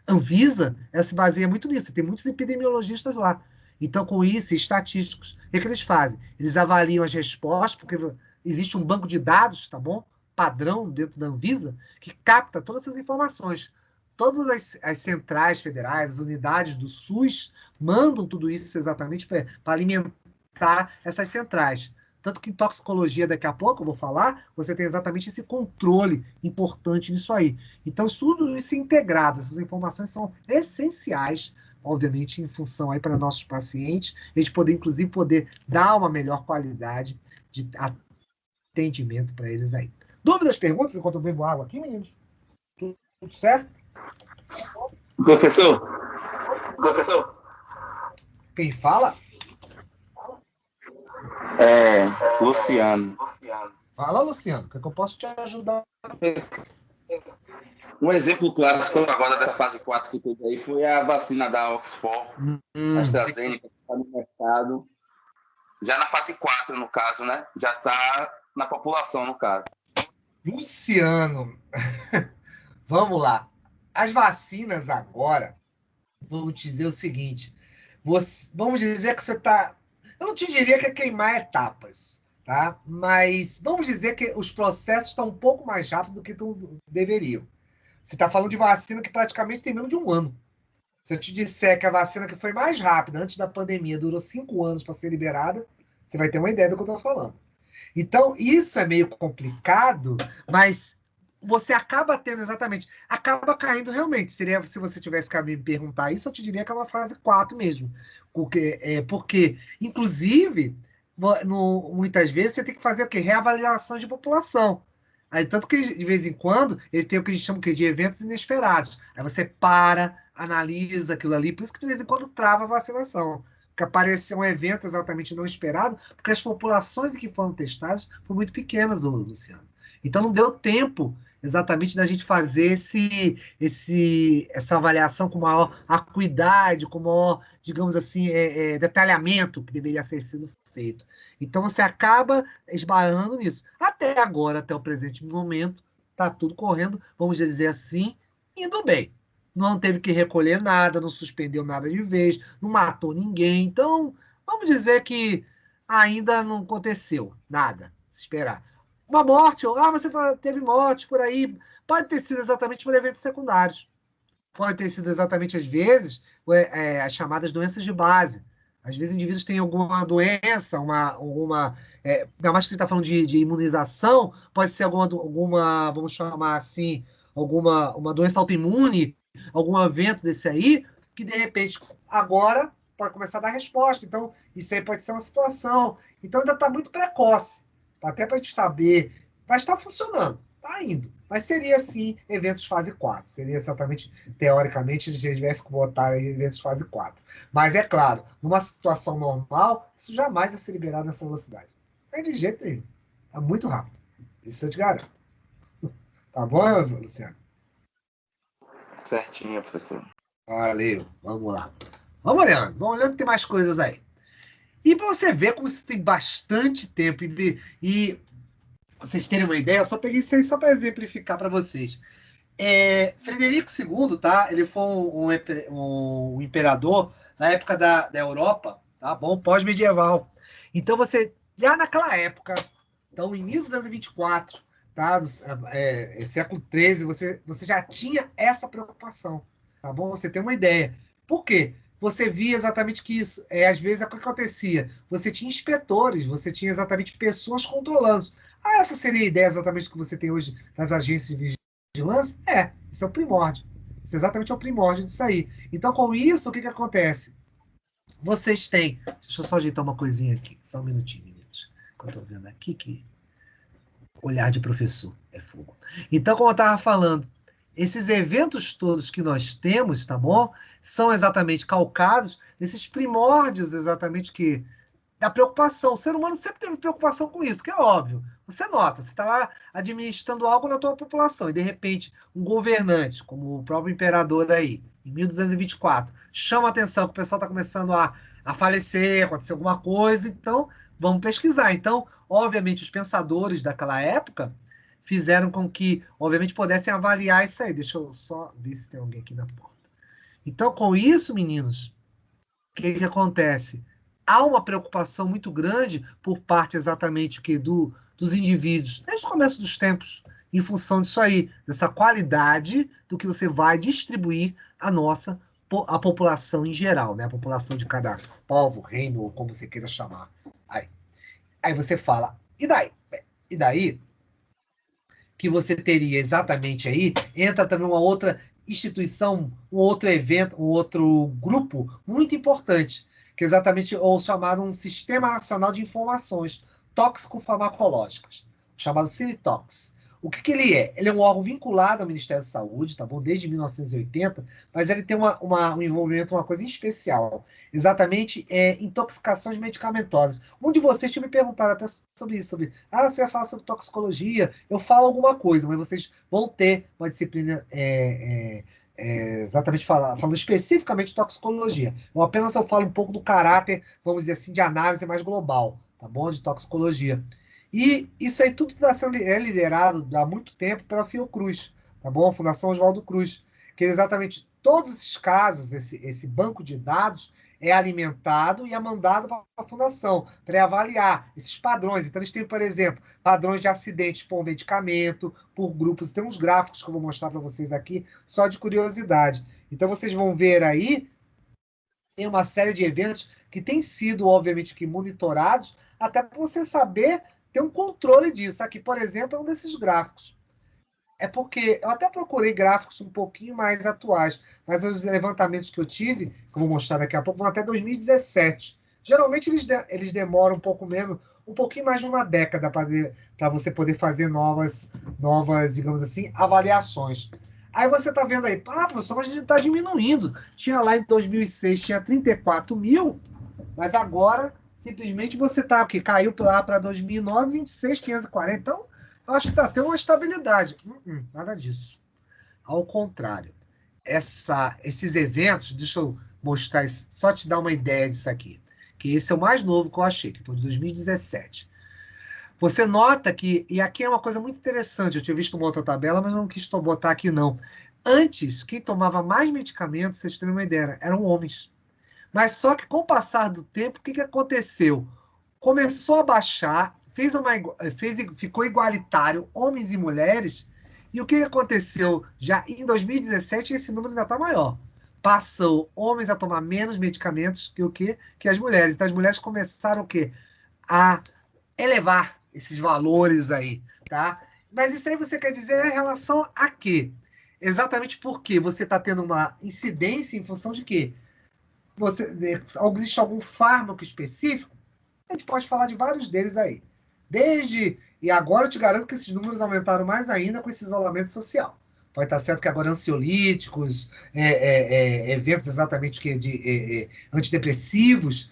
Anvisa, ela se baseia muito nisso. Tem muitos epidemiologistas lá. Então, com isso, estatísticos, o que eles fazem? Eles avaliam as respostas, porque existe um banco de dados, tá bom? Padrão dentro da Anvisa, que capta todas essas informações. Todas as centrais federais, as unidades do SUS, mandam tudo isso exatamente para alimentar essas centrais. Tanto que em toxicologia, daqui a pouco eu vou falar, você tem exatamente esse controle importante nisso aí. Então, tudo isso integrado, essas informações são essenciais, obviamente, em função aí para nossos pacientes, a gente poder, inclusive, dar uma melhor qualidade de atendimento para eles aí. Dúvidas, perguntas, enquanto eu bebo água aqui, meninos? Tudo certo? Professor? Quem fala? Luciano. Fala, Luciano, o que eu posso te ajudar? Um exemplo clássico agora da fase 4 que teve aí foi a vacina da Oxford, AstraZeneca, que está no mercado. Já na fase 4, no caso, né? Já está na população, no caso. Luciano, vamos lá. As vacinas agora, vamos dizer o seguinte, vamos dizer que você está... Eu não te diria que é queimar etapas, tá? Mas vamos dizer que os processos estão um pouco mais rápidos do que deveriam. Você está falando de vacina que praticamente tem menos de 1 ano. Se eu te disser que a vacina que foi mais rápida antes da pandemia durou 5 anos para ser liberada, você vai ter uma ideia do que eu estou falando. Então, isso é meio complicado, mas você acaba tendo exatamente, acaba caindo realmente. Seria, se você tivesse que me perguntar isso, eu te diria que é uma fase 4 mesmo. Porque inclusive, muitas vezes você tem que fazer o quê? Reavaliações de população. Aí, tanto que, de vez em quando, ele tem o que a gente chama de eventos inesperados. Aí você analisa aquilo ali, por isso que de vez em quando trava a vacinação. Porque apareceu um evento exatamente não esperado, porque as populações que foram testadas foram muito pequenas, Luciano. Então não deu tempo exatamente da gente fazer essa avaliação com maior acuidade, com maior, digamos assim, detalhamento que deveria ser sido feito. Então você acaba esbarrando nisso. Até agora, até o presente momento, está tudo correndo, vamos dizer assim, indo bem. Não teve que recolher nada, não suspendeu nada de vez, não matou ninguém. Então, vamos dizer que ainda não aconteceu nada, se esperar. Uma morte, você teve morte por aí, pode ter sido exatamente por eventos secundários. Pode ter sido exatamente, às vezes, as chamadas doenças de base. Às vezes, indivíduos têm alguma doença, ainda mais que você está falando de imunização, pode ser alguma, vamos chamar assim, uma doença autoimune, algum evento desse aí, que de repente agora pode começar a dar resposta. Então, isso aí pode ser uma situação. Então, ainda está muito precoce, até para a gente saber, mas está funcionando, está indo. Mas seria, sim, eventos fase 4. Seria exatamente, teoricamente, se a gente tivesse que botar aí eventos fase 4. Mas, é claro, numa situação normal, isso jamais ia ser liberado nessa velocidade. Não é de jeito nenhum. Está muito rápido. Isso eu te garanto. Tá bom, Luciano? Certinho, professor. Valeu. Vamos lá. Vamos olhando que tem mais coisas aí. E para você ver como isso tem bastante tempo e vocês terem uma ideia, eu só peguei isso aí só para exemplificar para vocês. Frederico II, tá? Ele foi um imperador na época da Europa, tá bom? Pós-medieval. Então, já naquela época, então em 1224, tá? Século XIII, você já tinha essa preocupação, tá bom? Você tem uma ideia. Por quê? você via exatamente que isso, às vezes, o que acontecia? Você tinha inspetores, você tinha exatamente pessoas controlando. Ah, essa seria a ideia exatamente que você tem hoje nas agências de vigilância? Isso é o primórdio. Isso exatamente é o primórdio disso aí. Então, com isso, o que acontece? Vocês têm... Deixa eu só ajeitar uma coisinha aqui. Só um minutinho, meninos. Que eu estou vendo aqui que... Olhar de professor é fogo. Então, como eu estava falando, esses eventos todos que nós temos, tá bom? São exatamente calcados nesses primórdios exatamente que da preocupação. O ser humano sempre teve preocupação com isso, que é óbvio. Você nota, você está lá administrando algo na tua população e, de repente, um governante, como o próprio imperador aí, em 1224, chama a atenção que o pessoal está começando a falecer, acontecer alguma coisa, então vamos pesquisar. Então, obviamente, os pensadores daquela época fizeram com que, obviamente, pudessem avaliar isso aí. Deixa eu só ver se tem alguém aqui na porta. Então, com isso, meninos, o que acontece? Há uma preocupação muito grande por parte exatamente dos indivíduos, desde o começo dos tempos, em função disso aí, dessa qualidade do que você vai distribuir a população em geral, né? A população de cada povo, reino, ou como você queira chamar. Aí você fala, e daí? E daí que você teria exatamente aí, entra também uma outra instituição, um outro evento, um outro grupo muito importante, que é exatamente o chamado um Sistema Nacional de Informações Tóxico-Farmacológicas, chamado CINITOX. O que ele é? Ele é um órgão vinculado ao Ministério da Saúde, tá bom? Desde 1980, mas ele tem um envolvimento, uma coisa especial, exatamente intoxicações medicamentosas. Um de vocês tinha me perguntado até sobre isso, você vai falar sobre toxicologia, eu falo alguma coisa, mas vocês vão ter uma disciplina exatamente falando especificamente de toxicologia. Eu falo um pouco do caráter, vamos dizer assim, de análise mais global, tá bom? De toxicologia. E isso aí tudo está sendo liderado há muito tempo pela Fiocruz, tá bom? A Fundação Oswaldo Cruz, que exatamente todos esses casos, esse banco de dados, é alimentado e é mandado para a Fundação, para avaliar esses padrões. Então, eles têm, por exemplo, padrões de acidentes por medicamento, por grupos. Tem uns gráficos que eu vou mostrar para vocês aqui, só de curiosidade. Então, vocês vão ver aí, tem uma série de eventos que têm sido, obviamente, aqui monitorados, até para você saber ter um controle disso. Aqui, por exemplo, é um desses gráficos. É porque eu até procurei gráficos um pouquinho mais atuais, mas os levantamentos que eu tive, que eu vou mostrar daqui a pouco, vão até 2017. Geralmente eles demoram um pouco menos, um pouquinho mais de uma década para você poder fazer novas, digamos assim, avaliações. Aí você está vendo aí, professor, mas a gente está diminuindo. Tinha lá em 2006, tinha 34 mil, mas agora simplesmente você está, que caiu lá para 2009, 26, 540. Então, eu acho que está tendo uma estabilidade. Nada disso. Ao contrário. Esses eventos, deixa eu mostrar, só te dar uma ideia disso aqui. Que esse é o mais novo que eu achei, que foi de 2017. Você nota que, e aqui é uma coisa muito interessante, eu tinha visto uma outra tabela, mas não quis botar aqui não. Antes, quem tomava mais medicamentos, vocês terem uma ideia, eram homens. Mas só que com o passar do tempo, o que aconteceu? Começou a baixar, ficou igualitário, homens e mulheres, e o que aconteceu? Já em 2017, esse número ainda está maior. Passou homens a tomar menos medicamentos que o quê? Que as mulheres. Então as mulheres começaram o quê? A elevar esses valores aí, tá? Mas isso aí você quer dizer em relação a quê? Exatamente porque você está tendo uma incidência em função de quê? Existe algum fármaco específico? A gente pode falar de vários deles aí. E agora eu te garanto que esses números aumentaram mais ainda com esse isolamento social. Pode estar certo que agora ansiolíticos, eventos exatamente de antidepressivos,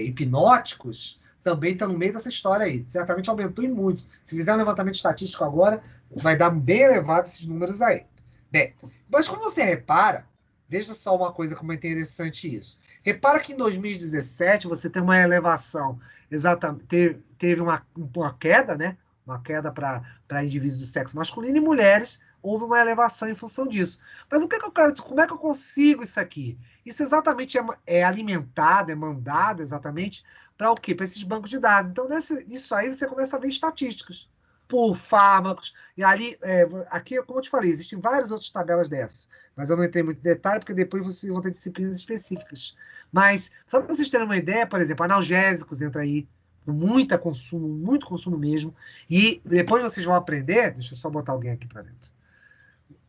hipnóticos, também estão no meio dessa história aí. Certamente aumentou e muito. Se fizer um levantamento estatístico agora, vai dar bem elevado esses números aí. Bem, mas como você repara, veja só uma coisa como é interessante isso. Repara que em 2017 você tem uma elevação, exatamente, teve uma queda, né? Uma queda para indivíduos do sexo masculino e mulheres, houve uma elevação em função disso. Mas o que eu quero, como é que eu consigo isso aqui? Isso exatamente é alimentado, é mandado exatamente para o quê? Para esses bancos de dados. Então, nisso aí você começa a ver estatísticas. por fármacos. E ali, aqui, como eu te falei, existem várias outras tabelas dessas, mas eu não entrei muito em detalhe, porque depois vocês vão ter disciplinas específicas. Mas, só para vocês terem uma ideia, por exemplo, analgésicos entra aí, com muito consumo mesmo. E depois vocês vão aprender, deixa eu só botar alguém aqui para dentro,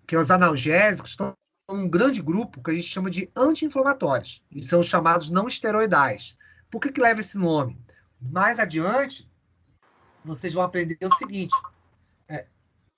que os analgésicos estão num grande grupo que a gente chama de anti-inflamatórios, e são os chamados não esteroidais. Por que leva esse nome? Mais adiante, vocês vão aprender o seguinte.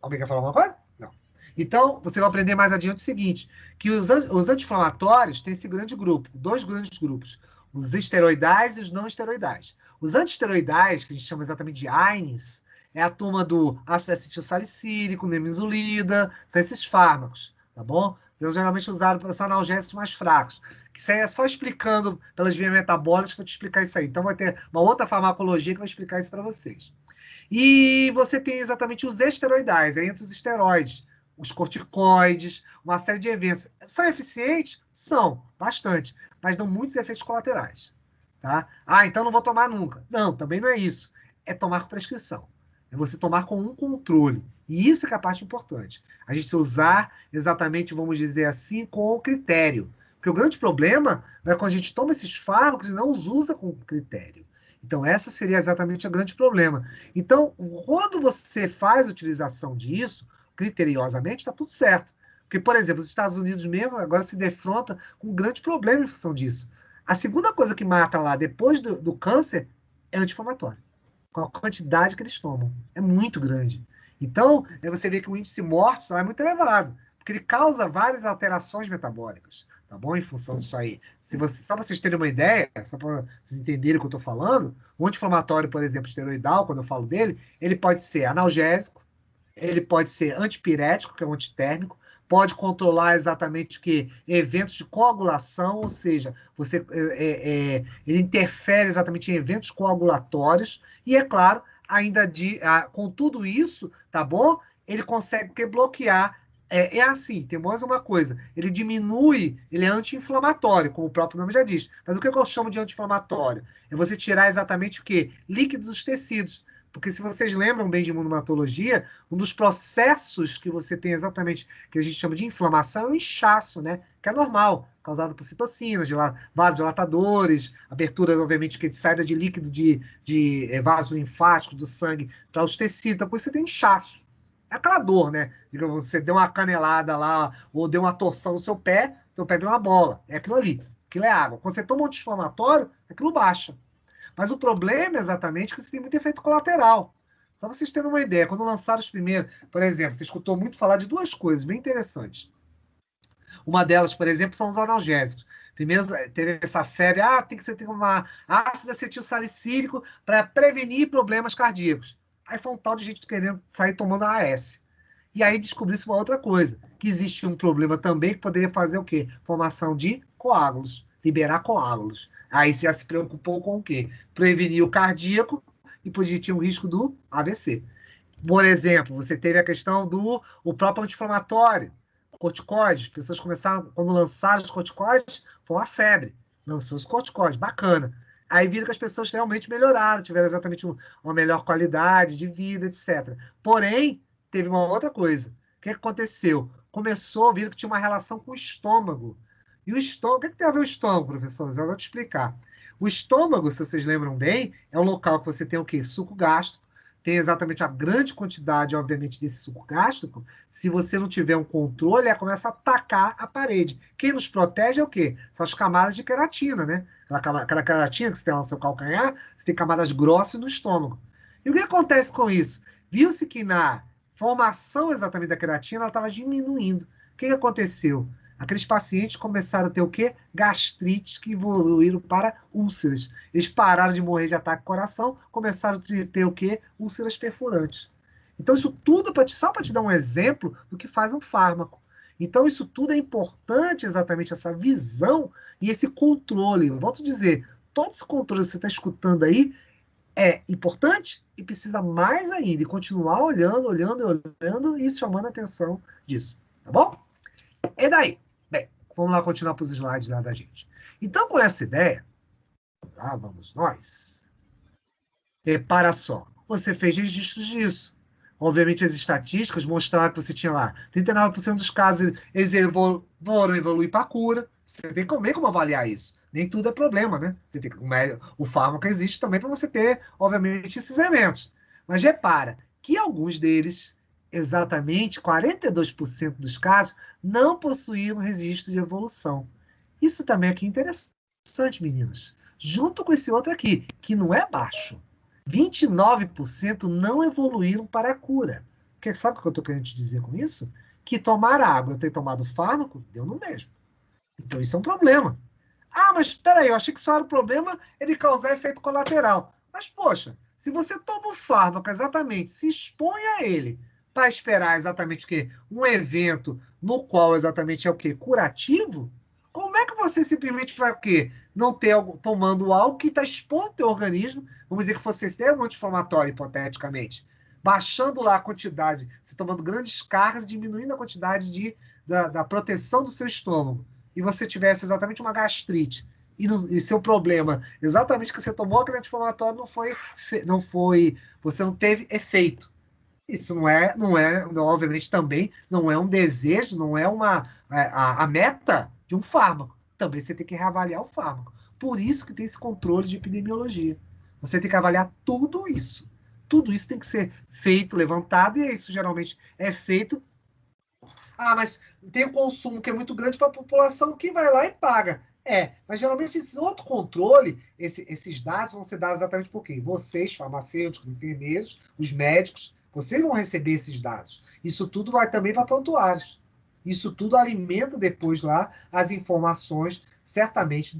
Alguém quer falar alguma coisa? Não. Então, você vai aprender mais adiante o seguinte, que os anti-inflamatórios têm esse grande grupo, dois grandes grupos, os esteroidais e os não esteroidais. Os anti-esteroidais, que a gente chama exatamente de AINES, é a turma do ácido acetil salicílico, nemizolida, são esses fármacos, tá bom? Eu geralmente usado para analgésicos mais fracos. Que isso aí é só explicando pelas vias metabólicas que eu vou te explicar isso aí. Então vai ter uma outra farmacologia que vai explicar isso para vocês. E você tem exatamente os esteroidais, entre os esteroides, os corticoides, uma série de eventos. São eficientes? São, bastante, mas dão muitos efeitos colaterais. Tá? Então não vou tomar nunca. Não, também não é isso. É tomar com prescrição. É você tomar com um controle. E isso é a parte importante. A gente usar exatamente, vamos dizer assim, com critério. Porque o grande problema é quando a gente toma esses fármacos e não os usa com critério. Então, essa seria exatamente o grande problema. Então, quando você faz a utilização disso, criteriosamente, está tudo certo. Porque, por exemplo, os Estados Unidos mesmo agora se defronta com um grande problema em função disso. A segunda coisa que mata lá, depois do câncer, é anti-inflamatório. Com a quantidade que eles tomam. É muito grande. Então, você vê que o índice de mortes lá é muito elevado. Porque ele causa várias alterações metabólicas. Tá bom? Em função disso aí. Só para vocês terem uma ideia, só para vocês entenderem o que eu estou falando, o anti-inflamatório, por exemplo, esteroidal, quando eu falo dele, ele pode ser analgésico, ele pode ser antipirético, que é um antitérmico, pode controlar exatamente o que? Eventos de coagulação, ou seja, ele interfere exatamente em eventos coagulatórios, e é claro, ainda com tudo isso, tá bom? Ele consegue bloquear. Assim, tem mais uma coisa, ele diminui, ele é anti-inflamatório, como o próprio nome já diz. Mas o que eu chamo de anti-inflamatório? É você tirar exatamente o quê? Líquido dos tecidos. Porque se vocês lembram bem de imunomatologia, um dos processos que você tem exatamente, que a gente chama de inflamação, é o inchaço, né? Que é normal, causado por citocinas, vasodilatadores, abertura, obviamente, que saída de líquido de vaso linfático do sangue para os tecidos. Então, por isso você tem inchaço. É aquela dor, né? Digamos, você deu uma canelada lá, ou deu uma torção no seu pé vira uma bola. É aquilo ali. Aquilo é água. Quando você toma um anti-inflamatório, aquilo baixa. Mas o problema é exatamente que você tem muito efeito colateral. Só vocês terem uma ideia, quando lançaram os primeiros, por exemplo, você escutou muito falar de duas coisas bem interessantes. Uma delas, por exemplo, são os analgésicos. Primeiro teve essa febre, tem que ter uma ácido acetil salicílico para prevenir problemas cardíacos. Aí foi um tal de gente querendo sair tomando AS. E aí descobriu-se uma outra coisa, que existe um problema também que poderia fazer o quê? Formação de coágulos, liberar coágulos. Aí você já se preocupou com o quê? Prevenir o cardíaco e podia ter um risco do AVC. Por exemplo, você teve a questão do próprio anti-inflamatório, corticoides. As pessoas começaram, quando lançaram os corticoides, foi uma febre. Lançou os corticoides, bacana. Aí viram que as pessoas realmente melhoraram, tiveram exatamente uma melhor qualidade de vida, etc. Porém, teve uma outra coisa. O que aconteceu? Começou a ver que tinha uma relação com o estômago. E o estômago, o que tem a ver o estômago, professor? Já vou te explicar. O estômago, se vocês lembram bem, é um local que você tem o quê? Suco gástrico, tem exatamente a grande quantidade, obviamente, desse suco gástrico. Se você não tiver um controle, ela começa a atacar a parede. Quem nos protege é o quê? São as camadas de queratina, né? Aquela queratina que você tem lá no seu calcanhar, você tem camadas grossas no estômago. E o que acontece com isso? Viu-se que na formação exatamente da queratina, ela estava diminuindo. O que aconteceu? Aqueles pacientes começaram a ter o quê? Gastrites que evoluíram para úlceras. Eles pararam de morrer de ataque ao coração, começaram a ter o quê? Úlceras perfurantes. Então, isso tudo, só para te dar um exemplo do que faz um fármaco. Então, isso tudo é importante, exatamente essa visão e esse controle. Eu volto a dizer, todo esse controle que você está escutando aí é importante e precisa mais ainda, e continuar olhando e chamando a atenção disso. Tá bom? E daí? Bem, vamos lá continuar para os slides lá da gente. Então, com essa ideia, lá vamos nós. Repara só, você fez registros disso. obviamente, as estatísticas mostraram que você tinha lá 39% dos casos, eles foram evoluir para a cura. Você tem que ver como avaliar isso. Nem tudo é problema, né? Você tem que, o fármaco existe também para você ter, obviamente, esses eventos. Mas repara que alguns deles, exatamente 42% dos casos, não possuíam registro de evolução. Isso também aqui é interessante, meninas. Junto com esse outro aqui, que não é baixo. 29% não evoluíram para a cura. Porque sabe o que eu estou querendo te dizer com isso? Que tomar água e ter tomado fármaco deu no mesmo. Então isso é um problema. Ah, mas espera aí, eu achei que só era o problema ele causar efeito colateral. Mas, poxa, se você toma um fármaco exatamente, se expõe a ele para esperar exatamente o quê? Um evento no qual exatamente é o quê? Curativo? Como é que você simplesmente vai o quê? Não ter algo, tomando algo que está expondo o teu organismo, vamos dizer que você tenha um anti-inflamatório, hipoteticamente, baixando lá a quantidade, você tomando grandes cargas, diminuindo a quantidade da proteção do seu estômago, e você tivesse exatamente uma gastrite, e seu problema, exatamente que você tomou aquele anti-inflamatório, você não teve efeito. Isso obviamente também não é um desejo, não é a meta de um fármaco. Também você tem que reavaliar o fármaco. Por isso que tem esse controle de epidemiologia. Você tem que avaliar tudo isso. Tudo isso tem que ser feito, levantado, e isso geralmente é feito. Ah, mas tem o consumo que é muito grande para a população que vai lá e paga. Mas geralmente esse outro controle, esses dados vão ser dados exatamente por quê? Vocês, farmacêuticos, enfermeiros, os médicos, vocês vão receber esses dados. Isso tudo vai também para prontuários. Isso tudo alimenta depois lá as informações, certamente,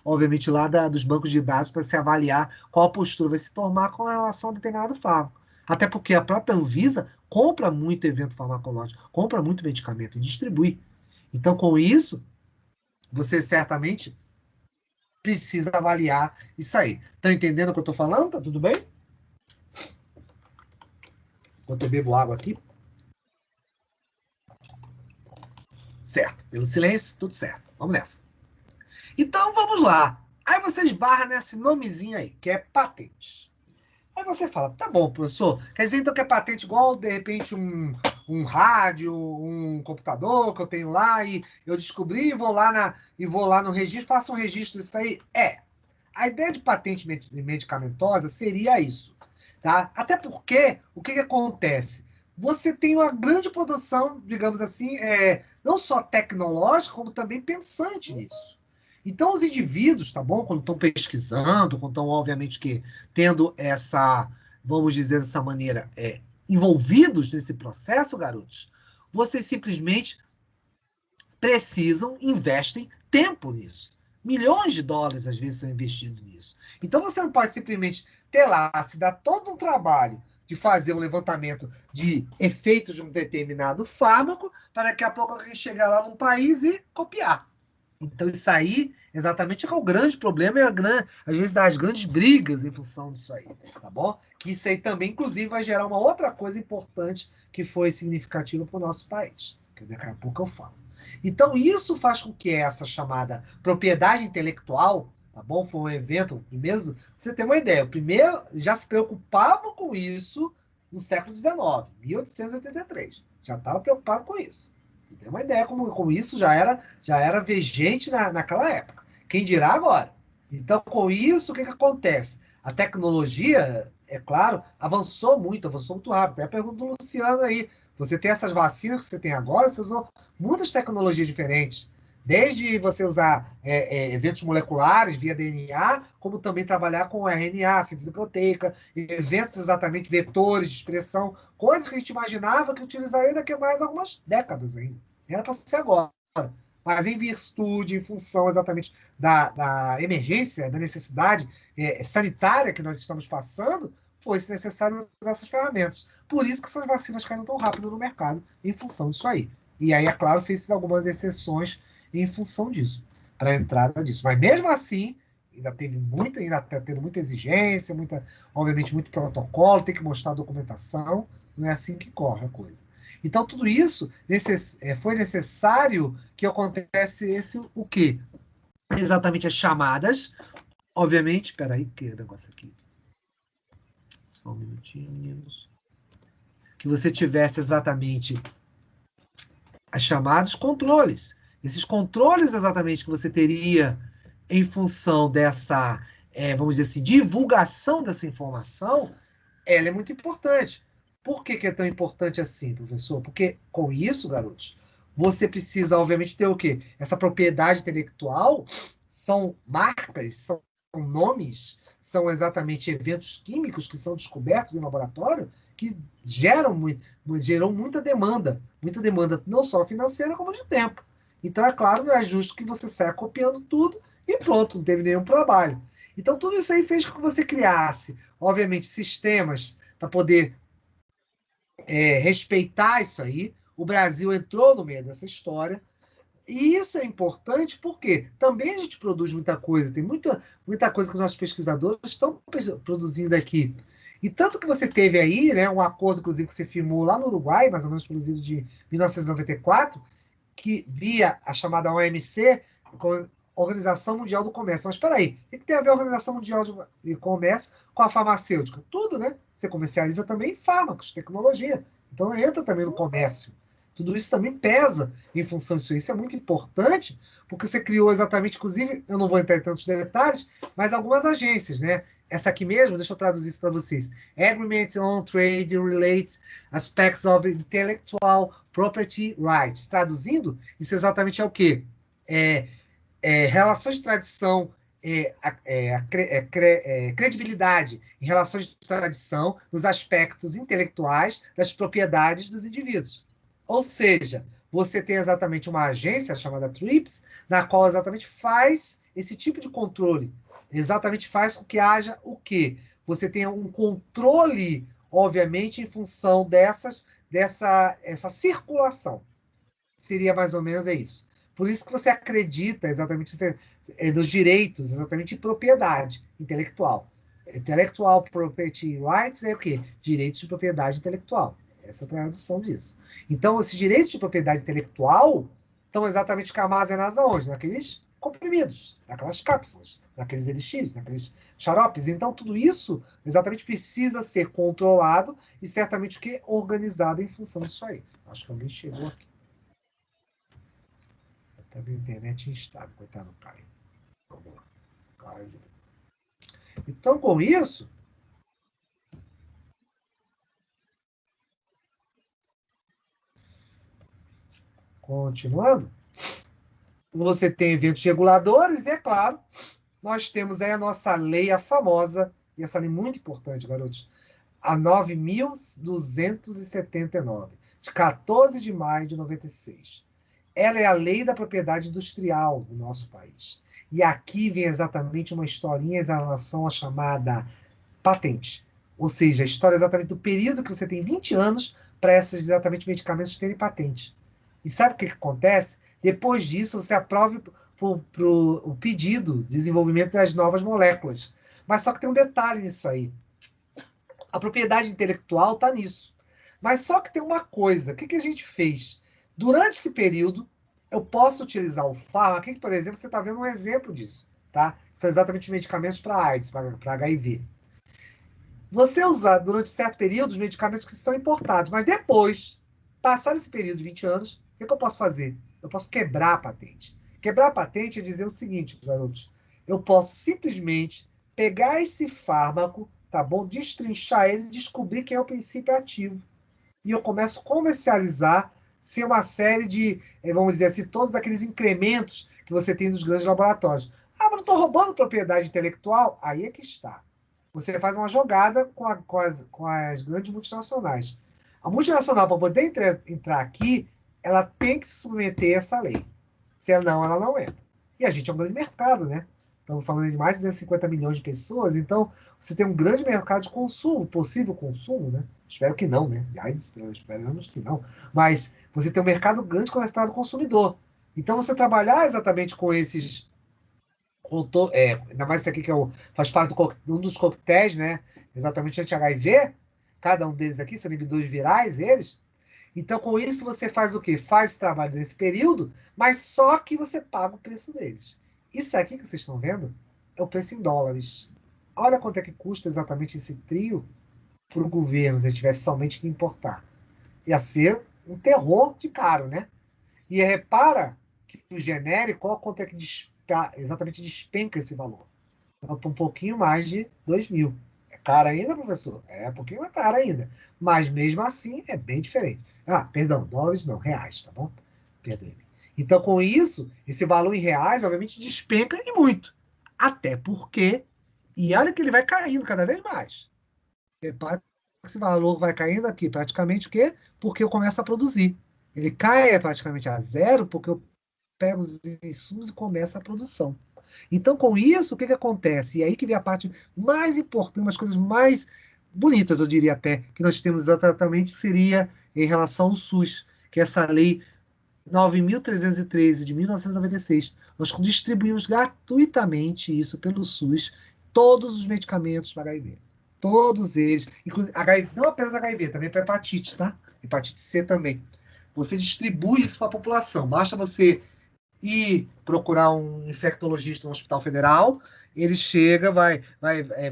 obviamente, lá dos bancos de dados, para se avaliar qual postura vai se tomar com relação a determinado fármaco. Até porque a própria Anvisa compra muito evento farmacológico, compra muito medicamento e distribui. Então, com isso, você certamente precisa avaliar isso aí. Estão entendendo o que eu estou falando? Tá tudo bem? Enquanto eu bebo água aqui. Certo. Pelo silêncio, tudo certo. Vamos nessa. Então, vamos lá. Aí você esbarra nesse nomezinho aí, que é patente. Aí você fala, tá bom, professor, quer dizer então que é patente igual, de repente, um rádio, um computador que eu tenho lá e eu descobri e vou lá no registro, faço um registro disso aí? A ideia de patente medicamentosa seria isso, tá? Até porque, o que acontece? Você tem uma grande produção, digamos assim, não só tecnológica, como também pensante nisso. Então, os indivíduos, tá bom? Quando estão pesquisando, quando estão, obviamente, tendo vamos dizer dessa maneira, envolvidos nesse processo, garotos, vocês simplesmente investem tempo nisso. Milhões de dólares, às vezes, são investidos nisso. Então, você não pode simplesmente ter lá, se dar todo um trabalho de fazer um levantamento de efeitos de um determinado fármaco, para daqui a pouco alguém chegar lá num país e copiar. Então, isso aí, exatamente, é o grande problema, às vezes, das grandes brigas em função disso aí, tá bom? Que isso aí também, inclusive, vai gerar uma outra coisa importante que foi significativa para o nosso país, que daqui a pouco eu falo. Então, isso faz com que essa chamada propriedade intelectual, tá bom? Foi um evento, primeiro, você tem uma ideia, o primeiro já se preocupava com isso no século XIX, 1883. Já estava preocupado com isso. Você tem uma ideia como isso já era vigente naquela época. Quem dirá agora? Então, com isso, o que acontece? A tecnologia, é claro, avançou muito rápido. Até a pergunta do Luciano aí. Você tem essas vacinas que você tem agora, você usou muitas tecnologias diferentes. Desde você usar eventos moleculares via DNA, como também trabalhar com RNA, síntese proteica, eventos exatamente, vetores de expressão, coisas que a gente imaginava que utilizaria daqui a mais algumas décadas ainda. Era para ser agora. Mas em virtude, em função exatamente da emergência, da necessidade sanitária que nós estamos passando, foi-se necessário usar essas ferramentas. Por isso que essas vacinas caíram tão rápido no mercado, em função disso aí. E aí, é claro, fez algumas exceções em função disso, para a entrada disso. Mas mesmo assim, ainda está tendo muita exigência, obviamente, muito protocolo, tem que mostrar a documentação, não é assim que corre a coisa. Então, tudo isso foi necessário que acontecesse o quê? Exatamente as chamadas, obviamente, peraí, que negócio aqui. Só um minutinho, meninos. que você tivesse exatamente os chamados controles. Esses controles exatamente que você teria em função dessa, vamos dizer assim, divulgação dessa informação, ela é muito importante. Por que que é tão importante assim, professor? Porque com isso, garotos, você precisa, obviamente, ter o quê? Essa propriedade intelectual são marcas, são nomes, são exatamente eventos químicos que são descobertos em laboratório que gerou muita demanda não só financeira, como de tempo. Então, é claro, não é justo que você saia copiando tudo e pronto, não teve nenhum trabalho. Então, tudo isso aí fez com que você criasse, obviamente, sistemas para poder respeitar isso aí. O Brasil entrou no meio dessa história. E isso é importante porque também a gente produz muita coisa, tem muita coisa que os nossos pesquisadores estão produzindo aqui. E tanto que você teve aí, né, um acordo, inclusive, que você firmou lá no Uruguai, mais ou menos produzido de 1994, que via a chamada OMC, Organização Mundial do Comércio. Mas espera aí, o que tem a ver a Organização Mundial de Comércio com a farmacêutica? Tudo, né? Você comercializa também fármacos, tecnologia. Então entra também no comércio. Tudo isso também pesa em função disso. Isso é muito importante, porque você criou exatamente, inclusive, eu não vou entrar em tantos detalhes, mas algumas agências, né? Essa aqui mesmo, deixa eu traduzir isso para vocês. Agreement on Trade Related Aspects of Intellectual Property Rights. Traduzindo, isso exatamente é o quê? Relações de tradição, credibilidade em relações de tradição nos aspectos intelectuais das propriedades dos indivíduos. Ou seja, você tem exatamente uma agência chamada TRIPS, na qual exatamente faz esse tipo de controle. Exatamente faz com que haja o quê? Você tenha um controle, obviamente, em função dessa circulação. Seria mais ou menos isso. Por isso que você acredita exatamente nos direitos, exatamente em propriedade intelectual. Intellectual Property Rights é o quê? Direitos de propriedade intelectual. Essa é a tradução disso. Então, esses direitos de propriedade intelectual estão exatamente armazenados aonde? Naqueles comprimidos, naquelas cápsulas, naqueles elixires, naqueles xaropes. Então, tudo isso exatamente precisa ser controlado e certamente que organizado em função disso aí. Acho que alguém chegou aqui. Tá vendo? A internet instável, coitado do Caio. Vamos lá. Caio. Então, com isso, continuando, você tem eventos reguladores e, é claro, nós temos aí a nossa lei, a famosa, e essa lei muito importante, garotos, a 9.279, de 14 de maio de 96. Ela é a lei da propriedade industrial do nosso país. E aqui vem exatamente uma historinha em relação à chamada patente. Ou seja, a história exatamente do período que você tem 20 anos para esses exatamente medicamentos terem patente. E sabe o que acontece? Depois disso, você aprova o pedido de desenvolvimento das novas moléculas. Mas só que tem um detalhe nisso aí. A propriedade intelectual está nisso. Mas só que tem uma coisa. O que a gente fez? Durante esse período, eu posso utilizar o fármaco. Aqui, por exemplo, você está vendo um exemplo disso. Tá? São exatamente os medicamentos para AIDS, para HIV. Você usar, durante certo período, os medicamentos que são importados. Mas depois, passar esse período de 20 anos, o que eu posso fazer? Eu posso quebrar a patente. Quebrar a patente é dizer o seguinte, garotos. Eu posso simplesmente pegar esse fármaco, tá bom? Destrinchar ele e descobrir quem é o princípio ativo. E eu começo a comercializar sem uma série de, vamos dizer assim, todos aqueles incrementos que você tem nos grandes laboratórios. Ah, mas não estou roubando propriedade intelectual? Aí é que está. Você faz uma jogada com as grandes multinacionais. A multinacional, para poder entrar aqui, ela tem que se submeter a essa lei. Se ela não entra. E a gente é um grande mercado, né? Estamos falando de mais de 250 milhões de pessoas, então você tem um grande mercado de consumo, possível consumo, né? Espero que não, né? Esperamos que não. Mas você tem um mercado grande com o mercado consumidor. Então, você trabalhar exatamente com esses... ainda mais esse aqui que faz parte de um dos coquetéis, né? Exatamente anti-HIV. Cada um deles aqui são inibidores virais, eles. Então, com isso, você faz o quê? Faz trabalho nesse período, mas só que você paga o preço deles. Isso aqui que vocês estão vendo é o preço em dólares. Olha quanto é que custa exatamente esse trio para o governo, se ele tivesse somente que importar. Ia ser um terror de caro, né? E repara que o genérico, olha quanto é que exatamente despenca esse valor. Então, um pouquinho mais de 2.000. É caro ainda, professor? É um pouquinho mais caro ainda. Mas mesmo assim é bem diferente. Ah, perdão, dólares não, reais, tá bom? Perdoe-me. Então, com isso, esse valor em reais, obviamente, despenca e muito. Até porque, e olha que ele vai caindo cada vez mais. Repare que esse valor vai caindo aqui, praticamente o quê? Porque eu começo a produzir. Ele cai praticamente a zero, porque eu pego os insumos e começo a produção. Então, com isso, o que acontece? E aí que vem a parte mais importante, umas coisas mais bonitas, eu diria até, que nós temos exatamente, seria em relação ao SUS, que é essa lei 9.313 de 1996. Nós distribuímos gratuitamente isso pelo SUS, todos os medicamentos para HIV. Todos eles, inclusive HIV, não apenas HIV, também para hepatite, tá? Hepatite C também. Você distribui isso para a população. Basta você ir procurar um infectologista no Hospital Federal, ele chega, vai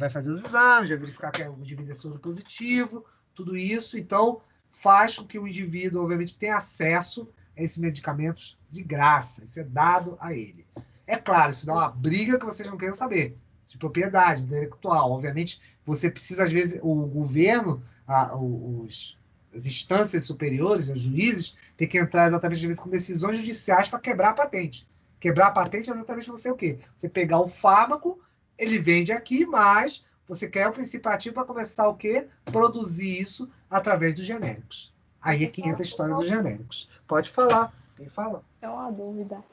fazer os exames, vai verificar que o indivíduo é soro positivo, tudo isso, então faz com que o indivíduo, obviamente, tenha acesso a esses medicamentos de graça, isso é dado a ele. É claro, isso dá uma briga que vocês não querem saber, de propriedade intelectual. Obviamente, você precisa, às vezes, o governo, as instâncias superiores, os juízes, tem que entrar exatamente, às vezes, com decisões judiciais para quebrar a patente. Quebrar a patente é exatamente você o quê? Você pegar o fármaco, ele vende aqui, mas você quer o princípio ativo para começar o quê? Produzir isso através dos genéricos. Aí é que entra a história dos genéricos. Pode falar, quem fala? É uma dúvida.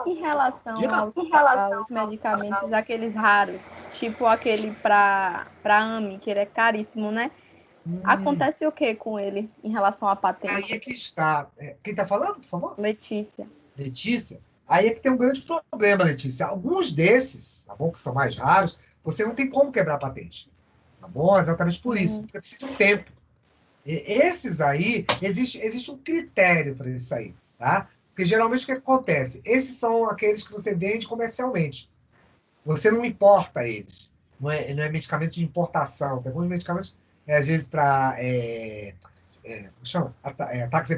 Em relação aos medicamentos, aqueles raros, tipo aquele para AMI, que ele é caríssimo, né? Acontece o que com ele em relação à Aí patente? é que está. Quem está falando, por favor? Letícia. Letícia. Aí é que tem um grande problema, Letícia. Alguns desses, tá bom, que são mais raros, você não tem como quebrar a patente. Tá bom? Exatamente por isso. Porque precisa de um tempo. Esses aí, existe um critério para isso aí, tá? Porque geralmente o que acontece? Esses são aqueles que você vende comercialmente. Você não importa eles. Não é medicamento de importação. Tem alguns medicamentos, às vezes, para chama? Ataques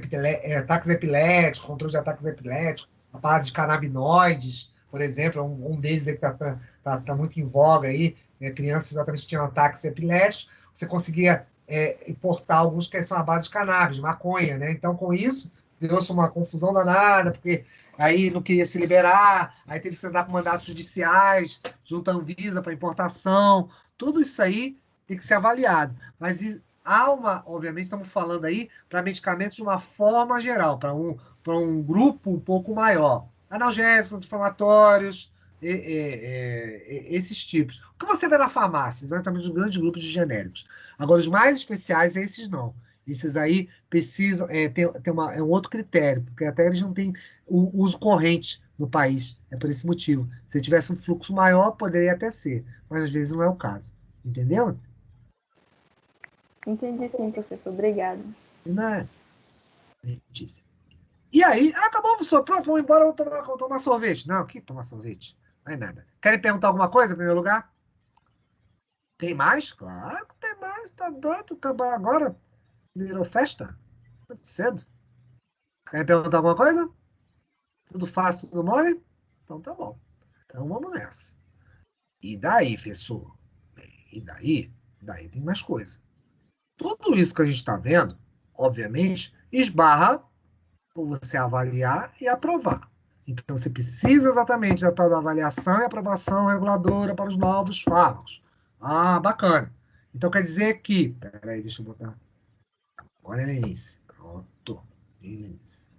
epiléticos, controle de ataques epiléticos, a base de canabinoides, por exemplo, um deles que está muito em voga aí, crianças exatamente tinham ataques epiléticos, você conseguia importar alguns que são a base de cannabis, maconha, né? Então, com isso, criou-se uma confusão danada, porque aí não queria se liberar, aí teve que andar com mandatos judiciais, junto à Anvisa para importação, tudo isso aí tem que ser avaliado. Mas obviamente, estamos falando aí para medicamentos de uma forma geral, para um grupo um pouco maior. Analgésicos, anti-inflamatórios, esses tipos. O que você vê na farmácia? Exatamente um grande grupo de genéricos. Agora, os mais especiais, esses não. Esses aí precisam é um outro critério, porque até eles não têm o uso corrente no país. É por esse motivo. Se tivesse um fluxo maior, poderia até ser, mas às vezes não é o caso. Entendeu? Entendi sim, professor. Obrigada. Não é? Disse. E aí, acabou, professor. Pronto, vamos embora, vou tomar sorvete. Não, que tomar sorvete? Não é nada. Querem perguntar alguma coisa, em primeiro lugar? Tem mais? Claro que tem mais. Tá doido? Acabar agora? Virou festa? Muito cedo. Querem perguntar alguma coisa? Tudo fácil, tudo mole? Então tá bom. Então vamos nessa. E daí, professor? E daí? Daí tem mais coisa. Tudo isso que a gente está vendo, obviamente, esbarra por você avaliar e aprovar. Então, você precisa exatamente da tal da avaliação e aprovação reguladora para os novos fármacos. Ah, bacana. Então, quer dizer que... Peraí, deixa eu botar... Agora é início. Pronto. Início.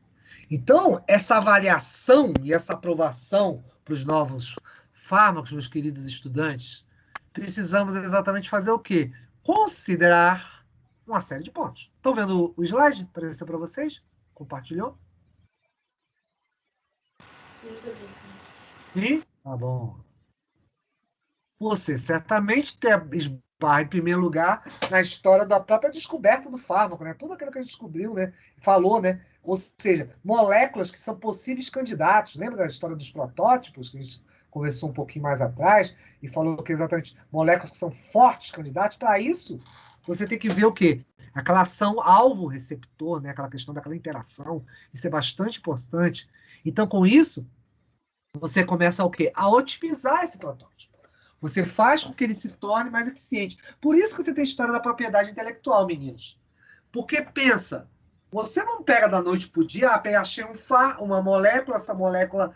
Então, essa avaliação e essa aprovação para os novos fármacos, meus queridos estudantes, precisamos exatamente fazer o quê? Considerar uma série de pontos. Estão vendo o slide? Apareceu para vocês? Compartilhou? Sim? Tá bom. Você certamente esbarra em primeiro lugar na história da própria descoberta do fármaco, né? Tudo aquilo que a gente descobriu, né? Falou, né? Ou seja, moléculas que são possíveis candidatos. Lembra da história dos protótipos, que a gente conversou um pouquinho mais atrás, e falou que exatamente moléculas que são fortes candidatos? Para isso, você tem que ver o quê? aquela ação alvo-receptor, né? Aquela questão daquela interação, isso é bastante importante. Então, com isso, você começa o quê? A otimizar esse protótipo. Você faz com que ele se torne mais eficiente. Por isso que você tem a história da propriedade intelectual, meninos. Porque pensa, você não pega da noite para o dia, achei uma molécula, essa molécula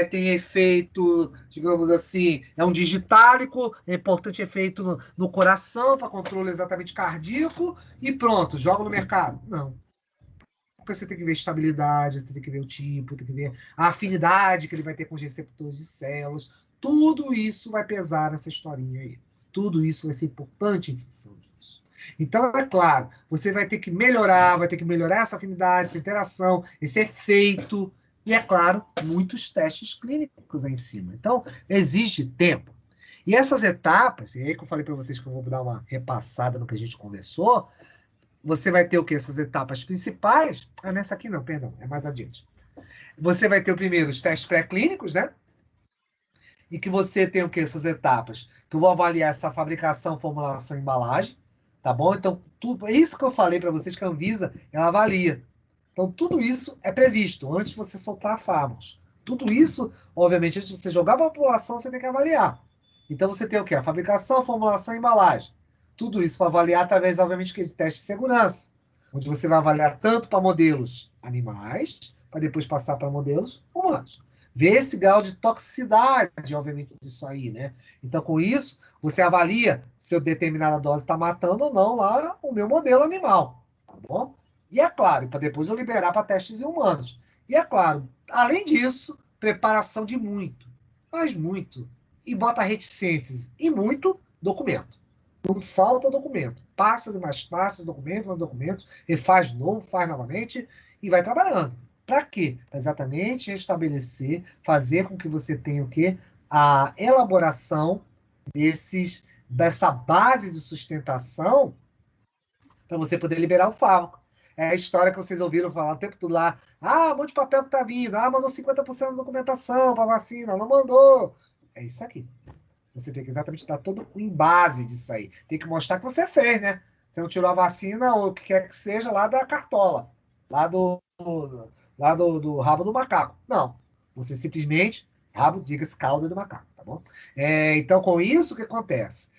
tem efeito, digamos assim, é um digitálico, é importante efeito no coração, para controle exatamente cardíaco, e pronto, joga no mercado. Não. Porque você tem que ver estabilidade, você tem que ver o tipo, tem que ver a afinidade que ele vai ter com os receptores de células. Tudo isso vai pesar nessa historinha aí. Tudo isso vai ser importante em função disso. Então, é claro, você vai ter que melhorar essa afinidade, essa interação, esse efeito, e, é claro, muitos testes clínicos aí em cima. Então, exige tempo. E essas etapas, e aí que eu falei para vocês que eu vou dar uma repassada no que a gente conversou, você vai ter o quê? Essas etapas principais. Nessa aqui não, perdão, é mais adiante. Você vai ter o primeiro, os testes pré-clínicos, né? E que você tem o quê? Essas etapas. Que eu vou avaliar essa fabricação, formulação e embalagem. Tá bom? Então, tudo, é isso que eu falei para vocês que a Anvisa, ela avalia. Então, tudo isso é previsto antes de você soltar fármacos. Tudo isso, obviamente, antes de você jogar para a população, você tem que avaliar. Então, você tem o quê? A fabricação, formulação e embalagem. Tudo isso para avaliar através, obviamente, de teste de segurança, onde você vai avaliar tanto para modelos animais, para depois passar para modelos humanos. Ver esse grau de toxicidade, obviamente, disso aí, né? Então, com isso, você avalia se a determinada dose está matando ou não lá o meu modelo animal, tá bom? E é claro, para depois eu liberar para testes em humanos. E é claro, além disso, preparação de muito, mas muito, e bota reticências e muito documento. Não falta documento. Passa de mais pastas, documento, mais documentos, e faz de novo, faz novamente, e vai trabalhando. Para quê? Para exatamente restabelecer, fazer com que você tenha o quê? A elaboração dessa base de sustentação para você poder liberar o fármaco. É a história que vocês ouviram falar o tempo todo lá. Um monte de papel que tá vindo. Mandou 50% da documentação para vacina. Não mandou. É isso aqui. Você tem que exatamente dar todo o embase disso aí. Tem que mostrar que você fez, né? Você não tirou a vacina ou o que quer que seja lá da cartola. Lá do rabo do macaco. Não. Você simplesmente, rabo, diga-se cauda do macaco, tá bom? Então, com isso, o que acontece?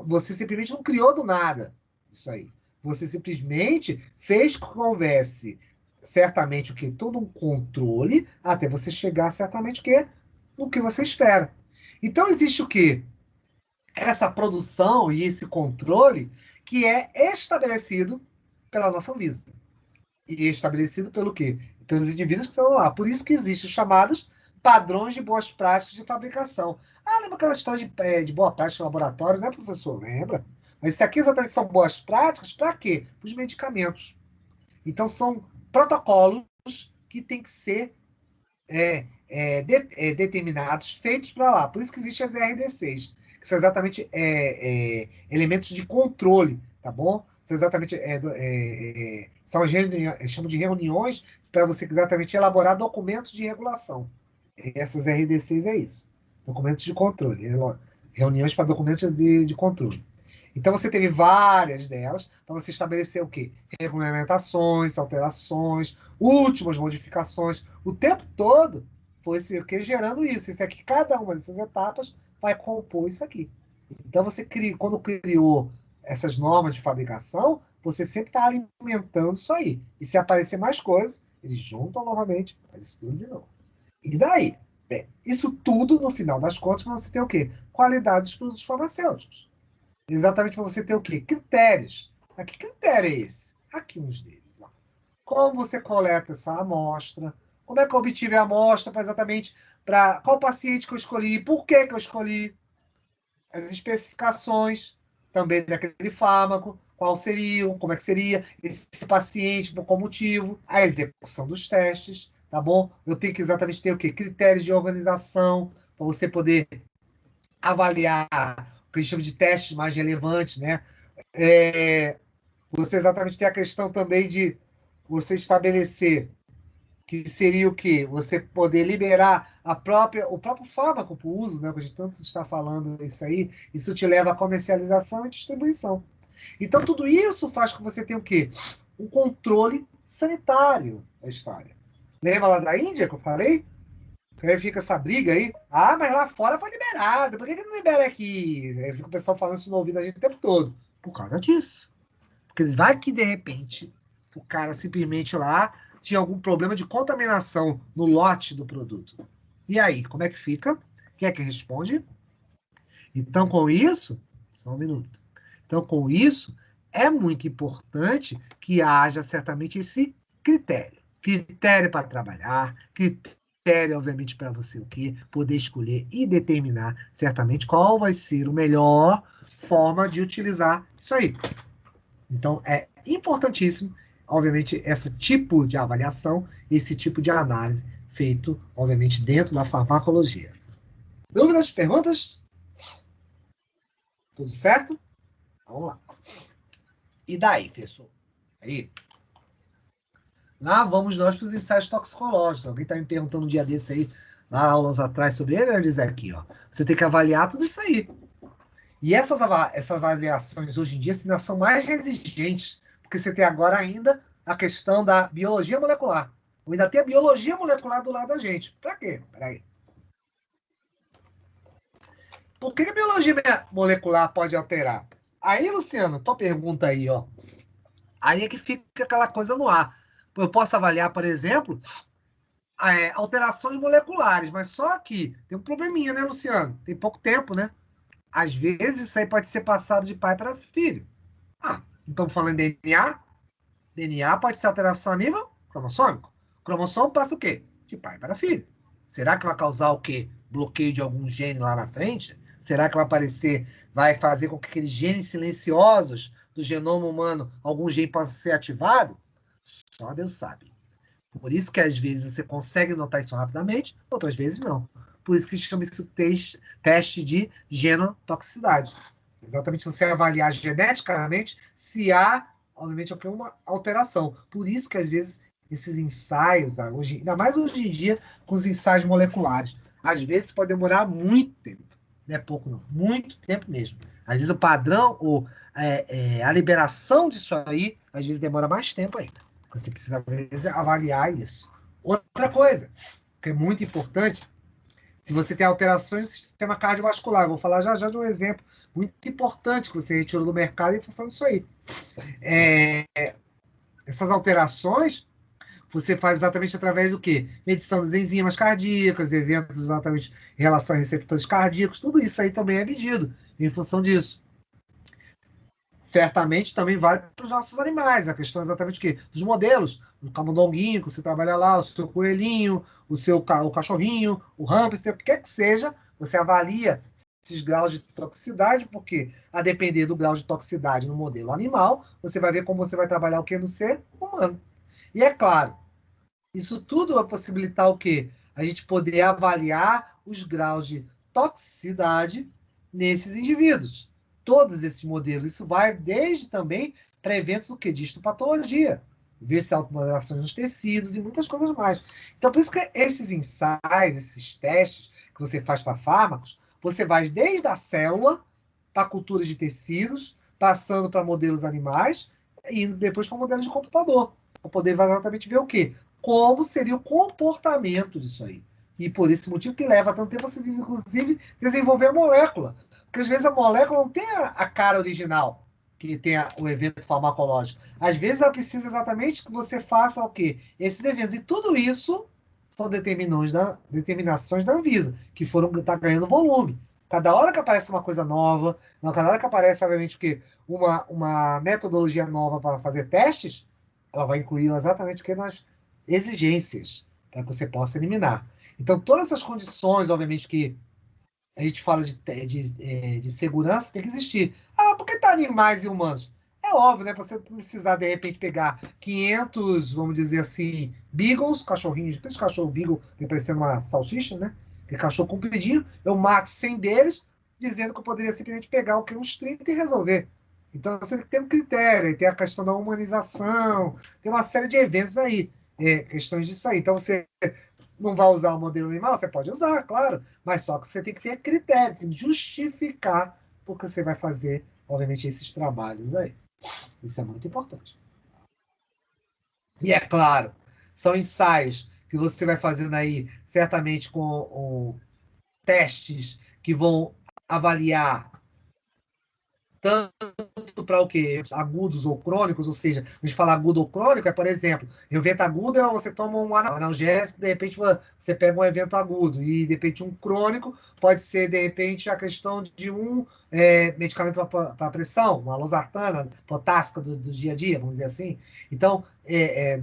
Você simplesmente não criou do nada isso aí. Você simplesmente fez com que houvesse certamente o que? Todo um controle até você chegar certamente no que você espera. Então, existe o quê? Essa produção e esse controle que é estabelecido pela nossa Anvisa. E estabelecido pelo quê? Pelos indivíduos que estão lá. Por isso que existem os chamados padrões de boas práticas de fabricação. Lembra aquela história de boa prática de laboratório, né, professor? Lembra? Mas isso aqui exatamente são boas práticas para quê? Para os medicamentos. Então, são protocolos que têm que ser determinados, feitos para lá. Por isso que existem as RDCs, que são exatamente elementos de controle, tá bom? São exatamente são as reuniões, chamam de reuniões para você exatamente elaborar documentos de regulação. Essas RDCs é isso, documentos de controle, reuniões para documentos de controle. Então, você teve várias delas para você estabelecer o quê? Regulamentações, alterações, últimas modificações. O tempo todo foi gerando isso. Isso aqui, cada uma dessas etapas vai compor isso aqui. Então, quando criou essas normas de fabricação, você sempre está alimentando isso aí. E se aparecer mais coisas, eles juntam novamente, faz isso tudo de novo. E daí? Bem, isso tudo, no final das contas, para você ter o quê? Qualidade dos produtos farmacêuticos. Exatamente para você ter o quê? Critérios. Que critério é esse? Aqui uns deles. Ó. Como você coleta essa amostra? Como é que eu obtive a amostra para qual paciente que eu escolhi? Por que eu escolhi? As especificações também daquele fármaco, qual seriam, como é que seria esse paciente, por qual motivo, a execução dos testes, tá bom? Eu tenho que exatamente ter o quê? Critérios de organização para você poder avaliar o que a gente chama de testes mais relevantes, né? Você exatamente tem a questão também de você estabelecer que seria o quê? Você poder liberar o próprio fármaco para o uso, né? Porque a gente tanto está falando isso aí, isso te leva à comercialização e distribuição. Então, tudo isso faz com que você tenha o quê? Um controle sanitário da história. Lembra lá da Índia que eu falei? Que aí fica essa briga aí. Ah, mas lá fora foi liberado. Por que não libera aqui? Aí fica o pessoal falando isso no ouvido da gente o tempo todo. Por causa disso. Porque vai que, de repente, o cara simplesmente lá tinha algum problema de contaminação no lote do produto. E aí, como é que fica? Quem é que responde? Então, com isso, só um minuto. Então, com isso, é muito importante que haja certamente esse critério. Critério para trabalhar, critério, obviamente, para você o quê? Poder escolher e determinar certamente qual vai ser a melhor forma de utilizar isso aí. Então, é importantíssimo, obviamente, esse tipo de avaliação, esse tipo de análise feito, obviamente, dentro da farmacologia. Dúvidas, perguntas? Tudo certo? Vamos lá. E daí, pessoal? Aí. Lá vamos nós para os ensaios toxicológicos. Alguém está me perguntando um dia desse aí, lá aulas atrás sobre ele, ele diz aqui, ó. Você tem que avaliar tudo isso aí. E essas avaliações hoje em dia ainda são mais exigentes, porque você tem agora ainda a questão da biologia molecular. Ou ainda tem a biologia molecular do lado da gente. Para quê? Peraí. Por que a biologia molecular pode alterar? Aí, Luciano, tua pergunta aí, ó. Aí é que fica aquela coisa no ar. Eu posso avaliar, por exemplo, alterações moleculares, mas só que tem um probleminha, né, Luciano? Tem pouco tempo, né? Às vezes isso aí pode ser passado de pai para filho. Ah, não estamos falando de DNA? DNA pode ser alteração a nível cromossômico. Cromossomo passa o quê? De pai para filho. Será que vai causar o quê? Bloqueio de algum gene lá na frente? Será que vai aparecer, vai fazer com que aqueles genes silenciosos do genoma humano, algum gene possa ser ativado? Só Deus sabe. Por isso que às vezes você consegue notar isso rapidamente, outras vezes não. Por isso que chama isso teste de genotoxicidade. Exatamente você avaliar geneticamente se há, obviamente, alguma alteração. Por isso que às vezes esses ensaios, ainda mais hoje em dia, com os ensaios moleculares, às vezes pode demorar muito tempo. Não é pouco, não. Muito tempo mesmo. Às vezes o padrão, ou a liberação disso aí, às vezes demora mais tempo ainda. Você precisa, às vezes, avaliar isso. Outra coisa, que é muito importante, se você tem alterações no sistema cardiovascular, eu vou falar já já de um exemplo muito importante que você retirou do mercado em função disso aí. Essas alterações, você faz exatamente através do quê? Medição das enzimas cardíacas, eventos exatamente em relação a receptores cardíacos, tudo isso aí também é medido em função disso. Certamente também vale para os nossos animais. A questão é exatamente o quê? Dos modelos. O camundonguinho, que você trabalha lá, o seu coelhinho, o cachorrinho, o hamster, o que quer que seja, você avalia esses graus de toxicidade, porque a depender do grau de toxicidade no modelo animal, você vai ver como você vai trabalhar o que no ser humano. E é claro, isso tudo vai possibilitar o quê? A gente poder avaliar os graus de toxicidade nesses indivíduos. Todos esses modelos. Isso vai desde também para eventos o quê? De histopatologia. Ver se há alterações nos tecidos e muitas coisas mais. Então, por isso que esses ensaios, esses testes que você faz para fármacos, você vai desde a célula para cultura de tecidos, passando para modelos animais e indo depois para modelos de computador. Para poder exatamente ver o quê? Como seria o comportamento disso aí. E por esse motivo que leva tanto tempo você, inclusive, desenvolver a molécula. Porque às vezes a molécula não tem a cara original, que tem o evento farmacológico. Às vezes ela precisa exatamente que você faça o quê? Esses eventos. E tudo isso são determinações da Anvisa, que tá ganhando volume. Cada hora que aparece uma coisa nova, cada hora que aparece, obviamente, que uma metodologia nova para fazer testes, ela vai incluir exatamente o que nas exigências, para que você possa eliminar. Então, todas essas condições, obviamente, que a gente fala de segurança, tem que existir. Ah, por que tá animais e humanos? É óbvio, né? Para você precisar, de repente, pegar 500, vamos dizer assim, beagles, cachorrinhos, aqueles cachorro beagle, que parecendo uma salsicha, né? Que cachorro compridinho, eu mato 100 deles, dizendo que eu poderia simplesmente pegar o que uns 30 e resolver. Então, você tem que ter um critério, tem a questão da humanização, tem uma série de eventos aí, questões disso aí. Então, você não vai usar o modelo animal? Você pode usar, claro, mas só que você tem que ter critério, tem que justificar porque você vai fazer obviamente, esses trabalhos aí. Isso é muito importante. E é claro, são ensaios que você vai fazendo aí, certamente com testes que vão avaliar tanto para o quê? Agudos ou crônicos, ou seja, a gente fala agudo ou crônico, é, por exemplo, evento agudo é você toma um analgésico, de repente você pega um evento agudo, e de repente um crônico pode ser, de repente, a questão de um medicamento para pressão, uma losartana potássica do dia a dia, vamos dizer assim. Então,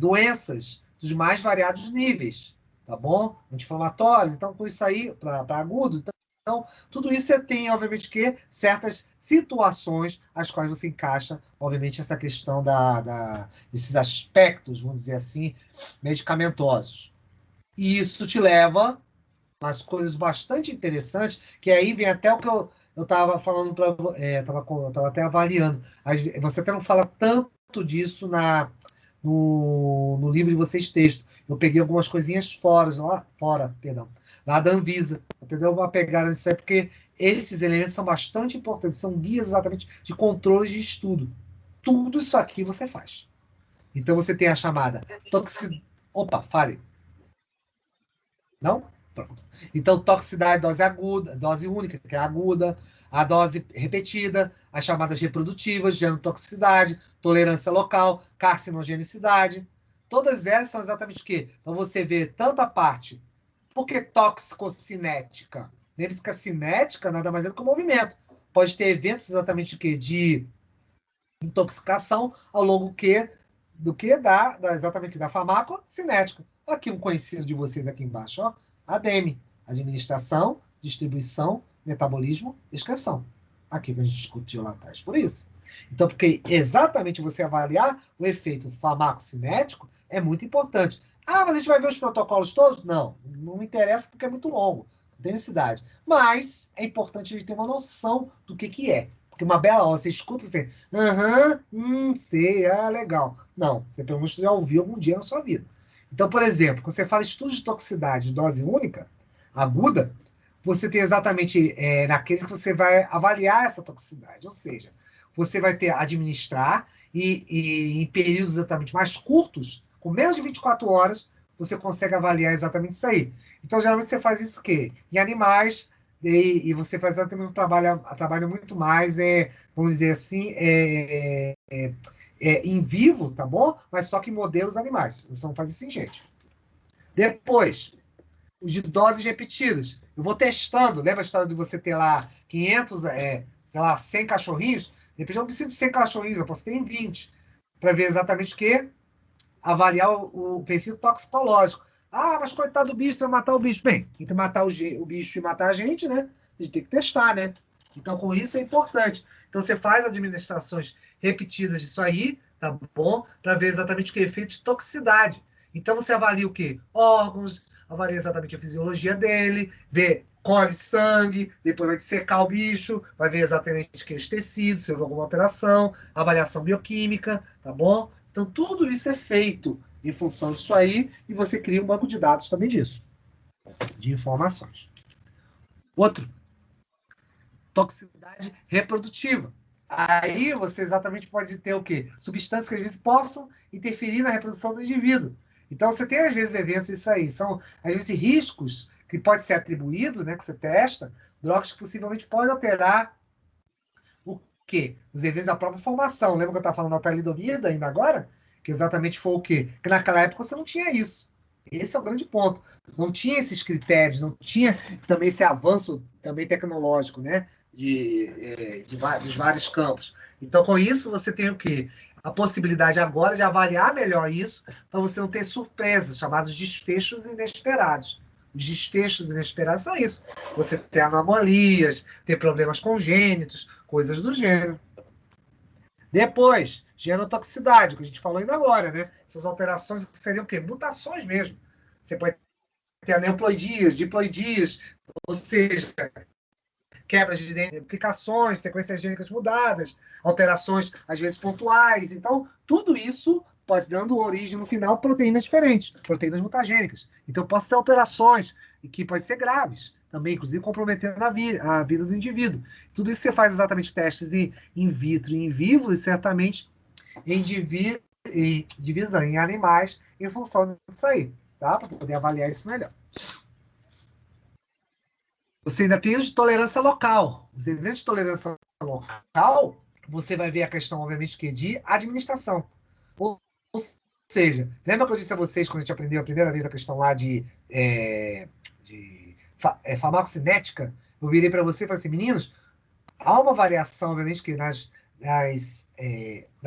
doenças dos mais variados níveis, tá bom? Anti-inflamatórios, então, com isso aí, para agudo, então, tudo isso tem, obviamente, que certas situações às quais você encaixa, obviamente, essa questão desses aspectos, vamos dizer assim, medicamentosos. E isso te leva a umas coisas bastante interessantes, que aí vem até o que eu estava falando, eu estava até avaliando. Você até não fala tanto disso no livro de vocês texto. Eu peguei algumas coisinhas lá da Anvisa, entendeu? Vou pegar isso aí, porque esses elementos são bastante importantes, são guias exatamente de controles de estudo. Tudo isso aqui você faz. Então você tem a chamada toxicidade. Opa, fale. Não? Pronto. Então, toxicidade, dose aguda, dose única, que é aguda, a dose repetida, as chamadas reprodutivas, genotoxicidade, tolerância local, carcinogenicidade. Todas elas são exatamente o quê? Para você ver tanto a parte. Por que tóxico-cinética? Lembre-se que a cinética nada mais é do que o movimento. Pode ter eventos exatamente o quê? De intoxicação ao longo do que exatamente da farmacocinética. Aqui um conhecido de vocês aqui embaixo, ó, ADM, administração, distribuição, metabolismo, excreção. Aqui que a gente discutiu lá atrás, por isso. Então, porque exatamente você avaliar o efeito farmacocinético é muito importante. Ah, mas a gente vai ver os protocolos todos? Não, não me interessa porque é muito longo, não tem necessidade. Mas é importante a gente ter uma noção do que é. Porque uma bela hora, você escuta e você, sei, legal. Não, você pelo menos já ouviu algum dia na sua vida. Então, por exemplo, quando você fala estudo de toxicidade de dose única, aguda, você tem exatamente naquele que você vai avaliar essa toxicidade. Ou seja, você vai ter administrar e em períodos exatamente mais curtos, com menos de 24 horas, você consegue avaliar exatamente isso aí. Então, geralmente você faz isso o quê? Em animais, e você faz exatamente um trabalho muito mais, vamos dizer assim, em vivo, tá bom? Mas só que em modelos animais. Você não faz isso em gente. Depois, os de doses repetidas. Eu vou testando. Lembra a história de você ter lá 500, sei lá, 100 cachorrinhos? De repente eu não preciso de 100 cachorrinhos, eu posso ter em 20. Para ver exatamente o quê? Avaliar o perfil toxicológico. Ah, mas coitado do bicho, você vai matar o bicho. Bem, entre matar o bicho e matar a gente, né? A gente tem que testar, né? Então, com isso é importante. Então, você faz administrações repetidas disso aí, tá bom? Para ver exatamente o que é efeito de toxicidade. Então, você avalia o quê? Órgãos, avalia exatamente a fisiologia dele, vê, colhe sangue, depois vai dissecar o bicho, vai ver exatamente que os tecidos, se houve alguma alteração, avaliação bioquímica, tá bom? Então, tudo isso é feito em função disso aí, e você cria um banco de dados também disso, de informações. Outro, toxicidade reprodutiva. Aí você exatamente pode ter o quê? Substâncias que às vezes possam interferir na reprodução do indivíduo. Então você tem às vezes eventos isso aí, são às vezes riscos que podem ser atribuídos, né, que você testa, drogas que possivelmente podem alterar o quê? Os eventos da própria formação. Lembra que eu estava falando da talidomida ainda agora? Que exatamente foi o quê? Que naquela época você não tinha isso. Esse é o grande ponto. Não tinha esses critérios, não tinha também esse avanço também tecnológico, né? Dos vários campos. Então, com isso, você tem o quê? A possibilidade agora de avaliar melhor isso, para você não ter surpresas, chamados desfechos inesperados. Os desfechos inesperados são isso. Você ter anomalias, ter problemas congênitos, coisas do gênero. Depois, genotoxicidade, que a gente falou ainda agora, né? Essas alterações seriam o quê? Mutações mesmo. Você pode ter aneuploidias, diploidias, ou seja, quebras de implicações, sequências gênicas mudadas, alterações, às vezes, pontuais. Então, tudo isso pode dando origem, no final, a proteínas diferentes, proteínas mutagênicas. Então, posso ter alterações que podem ser graves, também, inclusive, comprometendo a vida do indivíduo. Tudo isso você faz exatamente testes in vitro e in vivo, e certamente em indivíduos, não, em animais, em função disso aí, tá? Para poder avaliar isso melhor. Você ainda tem os de tolerância local. Os eventos de tolerância local, você vai ver a questão, obviamente, que de administração. Ou seja, lembra que eu disse a vocês, quando a gente aprendeu a primeira vez a questão lá de farmacocinética? Eu virei para você e falei assim, meninos, há uma variação, obviamente, que na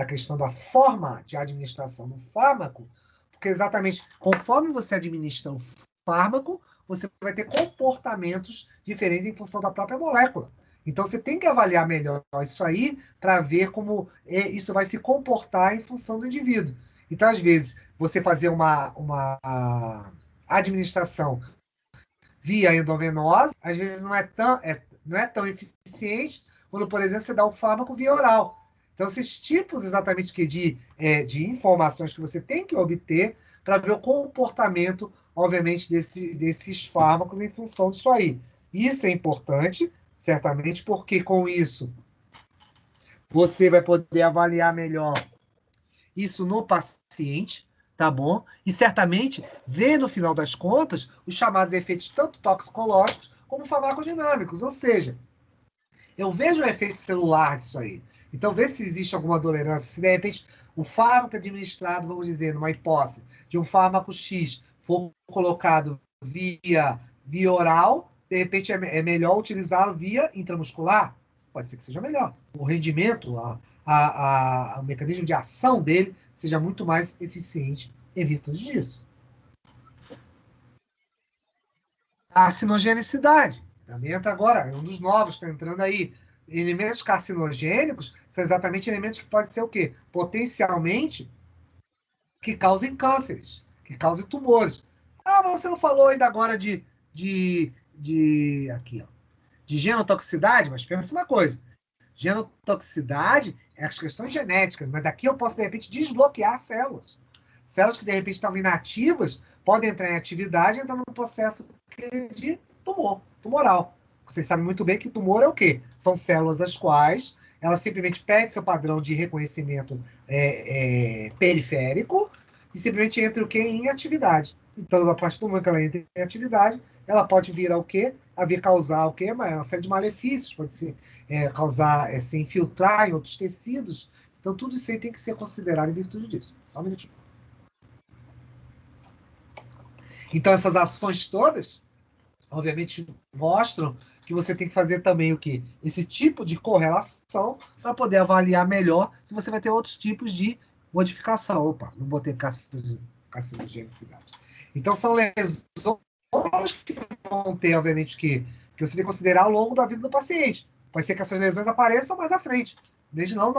questão da forma de administração do fármaco, porque exatamente conforme você administra o fármaco, você vai ter comportamentos diferentes em função da própria molécula. Então, você tem que avaliar melhor isso aí para ver como isso vai se comportar em função do indivíduo. Então, às vezes, você fazer uma administração via endovenosa, às vezes não é tão eficiente quando, por exemplo, você dá o fármaco via oral. Então, esses tipos exatamente de informações que você tem que obter para ver o comportamento, obviamente, desses fármacos em função disso aí. Isso é importante, certamente, porque com isso você vai poder avaliar melhor isso no paciente, tá bom? E certamente ver no final das contas os chamados efeitos tanto toxicológicos como farmacodinâmicos, ou seja, eu vejo o efeito celular disso aí. Então, ver se existe alguma tolerância. Se, de repente, o fármaco administrado, vamos dizer, numa hipótese, de um fármaco X for colocado via oral, de repente é melhor utilizá-lo via intramuscular? Pode ser que seja melhor. O rendimento, o mecanismo de ação dele seja muito mais eficiente em virtude disso. A carcinogenicidade. Também entra agora, é um dos novos que está entrando aí. Elementos carcinogênicos são exatamente elementos que podem ser o quê? Potencialmente que causem cânceres, que causem tumores. Ah, mas você não falou ainda agora aqui, ó, de genotoxicidade, mas pensa uma coisa. Genotoxicidade é as questões genéticas, mas aqui eu posso, de repente, desbloquear células. Células que, de repente, estavam inativas podem entrar em atividade e entrar num processo de tumoral. Vocês sabem muito bem que tumor é o quê? São células as quais ela simplesmente perde seu padrão de reconhecimento periférico e simplesmente entra o quê? Em atividade. Então, a partir do momento que ela entra em atividade, ela pode vir ao quê? A vir causar o quê? Uma série de malefícios, pode ser causar, se infiltrar em outros tecidos. Então, tudo isso aí tem que ser considerado em virtude disso. Só um minutinho. Então, essas ações todas, obviamente, mostram que você tem que fazer também o quê? Esse tipo de correlação para poder avaliar melhor se você vai ter outros tipos de modificação. Opa, não botei carcinogenicidade. Então, são lesões que vão ter, obviamente, que você tem que considerar ao longo da vida do paciente. Pode ser que essas lesões apareçam mais à frente. Desde não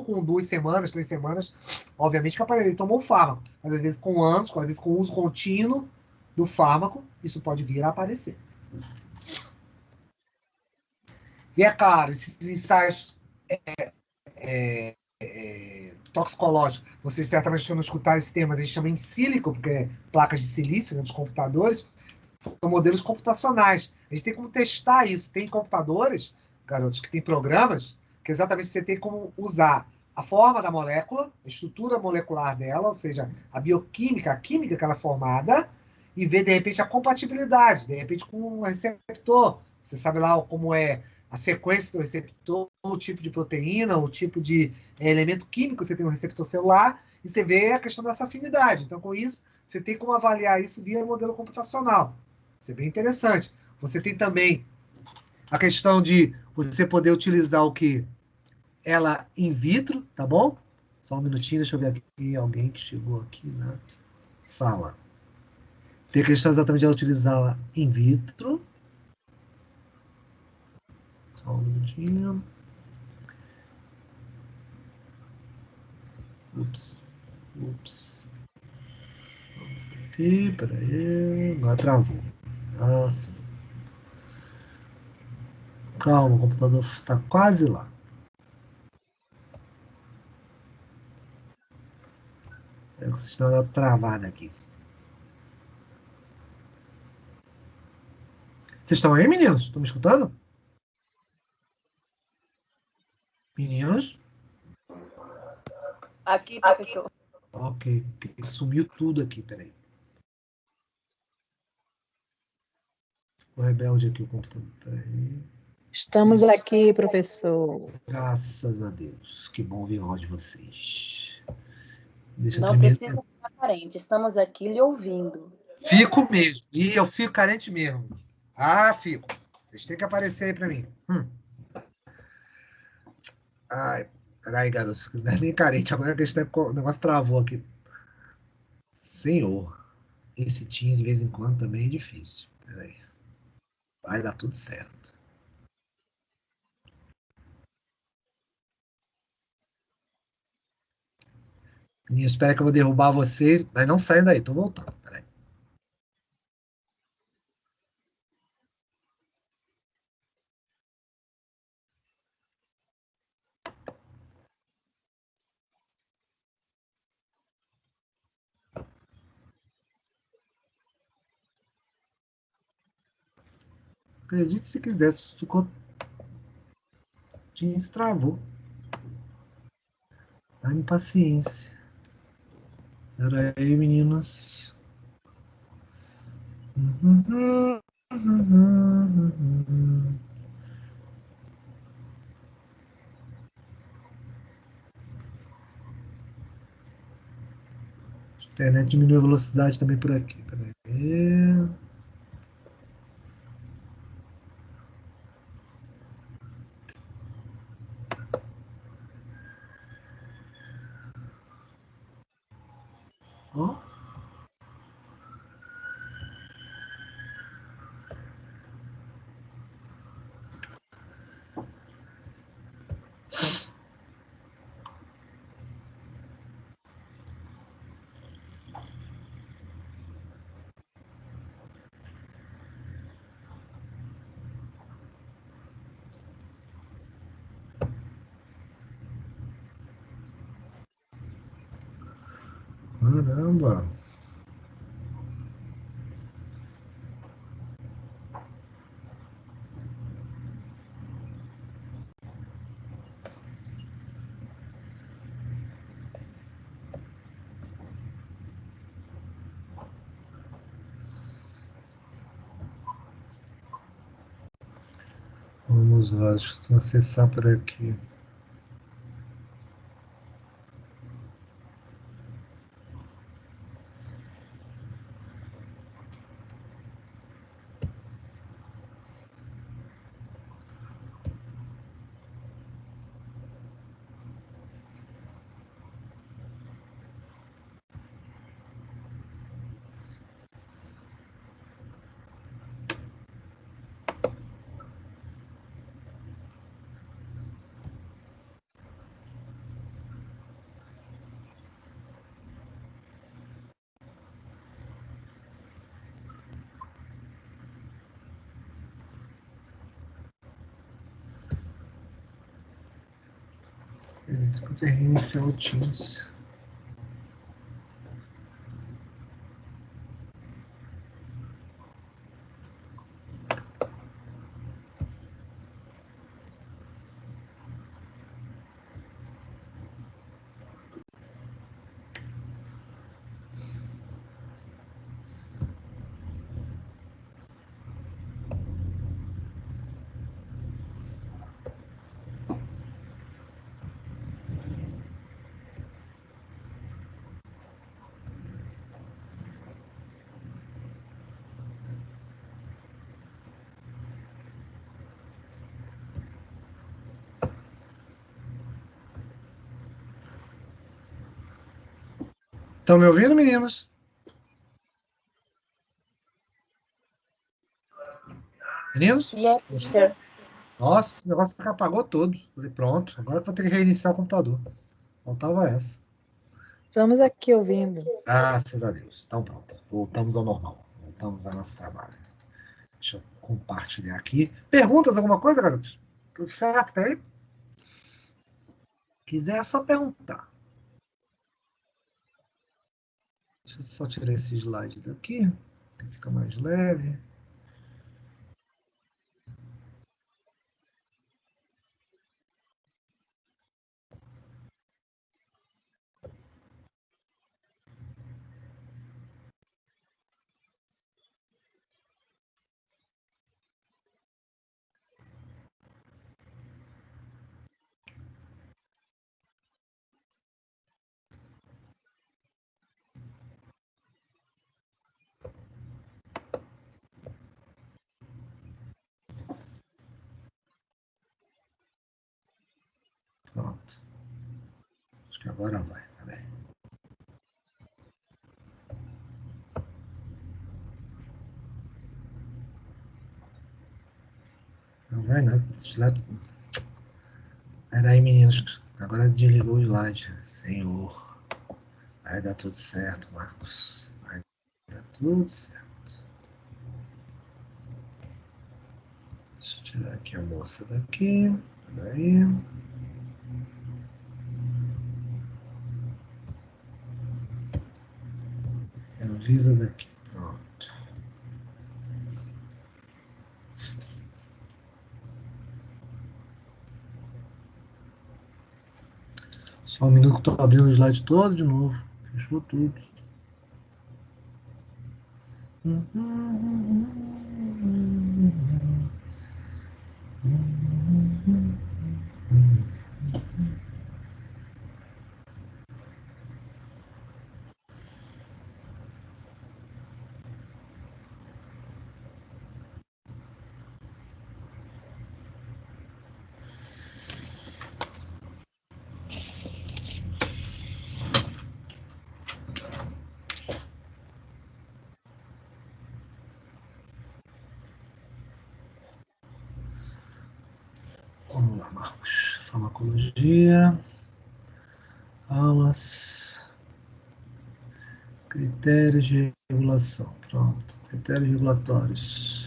com 2 semanas, 3 semanas, obviamente que ele tomou o fármaco, mas às vezes com anos, às vezes com uso contínuo do fármaco, isso pode vir a aparecer. E é claro, esses ensaios toxicológicos, vocês certamente quando escutar esse termo, a gente chama em sílico, porque é placas de silício, né, dos computadores, são modelos computacionais. A gente tem como testar isso. Tem computadores, garotos, que tem programas que exatamente você tem como usar a forma da molécula, a estrutura molecular dela, ou seja, a bioquímica, a química que ela é formada, e ver, de repente, a compatibilidade, de repente, com o receptor. Você sabe lá como é a sequência do receptor, o tipo de proteína, o tipo de elemento químico que você tem no receptor celular, e você vê a questão dessa afinidade. Então, com isso, você tem como avaliar isso via modelo computacional. Isso é bem interessante. Você tem também a questão de você poder utilizar o que? Ela in vitro, tá bom? Só um minutinho, deixa eu ver aqui alguém que chegou aqui na sala. Tem a questão exatamente de ela utilizá-la in vitro. Só um minutinho. Ups. Vamos aqui, peraí. Agora travou. Nossa. Calma, o computador está quase lá. É que vocês estão travado aqui. Vocês estão aí, meninos? Estão me escutando? Meninos? Aqui, professor. Ok. Sumiu tudo aqui, peraí. O rebelde aqui, o computador. Peraí. Estamos aqui, professor. Graças a Deus. Que bom ver a voz de vocês. Deixa eu Não primeiro... precisa ficar carente, estamos aqui lhe ouvindo. Fico mesmo. E eu fico carente mesmo. Ah, fico. Vocês têm que aparecer aí pra mim. Ai, peraí, garoto. Não é nem carente. Agora que o negócio travou aqui. Senhor. Esse Teams, de vez em quando, também é difícil. Peraí. Vai dar tudo certo. Minha, espera que eu vou derrubar vocês. Mas não saiam daí. Tô voltando. Peraí. Acredite se quiser. Ficou... Teams travou. Ai, paciência. Pera aí, meninos. A internet diminuiu a velocidade também por aqui. Pera aí. Ó. Caramba. Vamos lá, deixa eu acessar por aqui. Vou ter que reiniciar o Teams. Estão me ouvindo, meninos? Meninos? Yes, teacher. Nossa, o negócio apagou todo. Falei, pronto, agora eu vou ter que reiniciar o computador. Faltava essa. Estamos aqui ouvindo. Graças a Deus. Então pronto, voltamos ao normal. Voltamos ao nosso trabalho. Deixa eu compartilhar aqui. Perguntas, alguma coisa, garotos? Tudo certo aí? Se quiser, é só perguntar. Deixa eu só tirar esse slide daqui, que fica mais leve. Pronto. Acho que agora vai. Peraí. Não vai nada. Peraí, meninos. Agora desligou o slide. Senhor. Vai dar tudo certo, Marcos. Vai dar tudo certo. Deixa eu tirar aqui a moça daqui. Peraí. Avisa daqui. Pronto. Só um minuto que estou abrindo o slide todo de novo. Fechou tudo. Vamos lá, Marcos. Farmacologia. Aulas. Critérios de regulação. Pronto. Critérios regulatórios.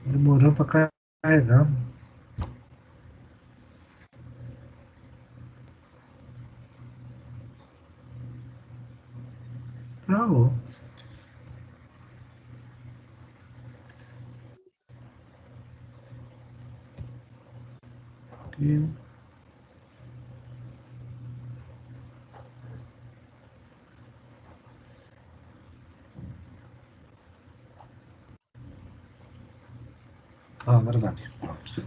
Demorou para carregar. Travou. Aqui. Agora vai. Pronto.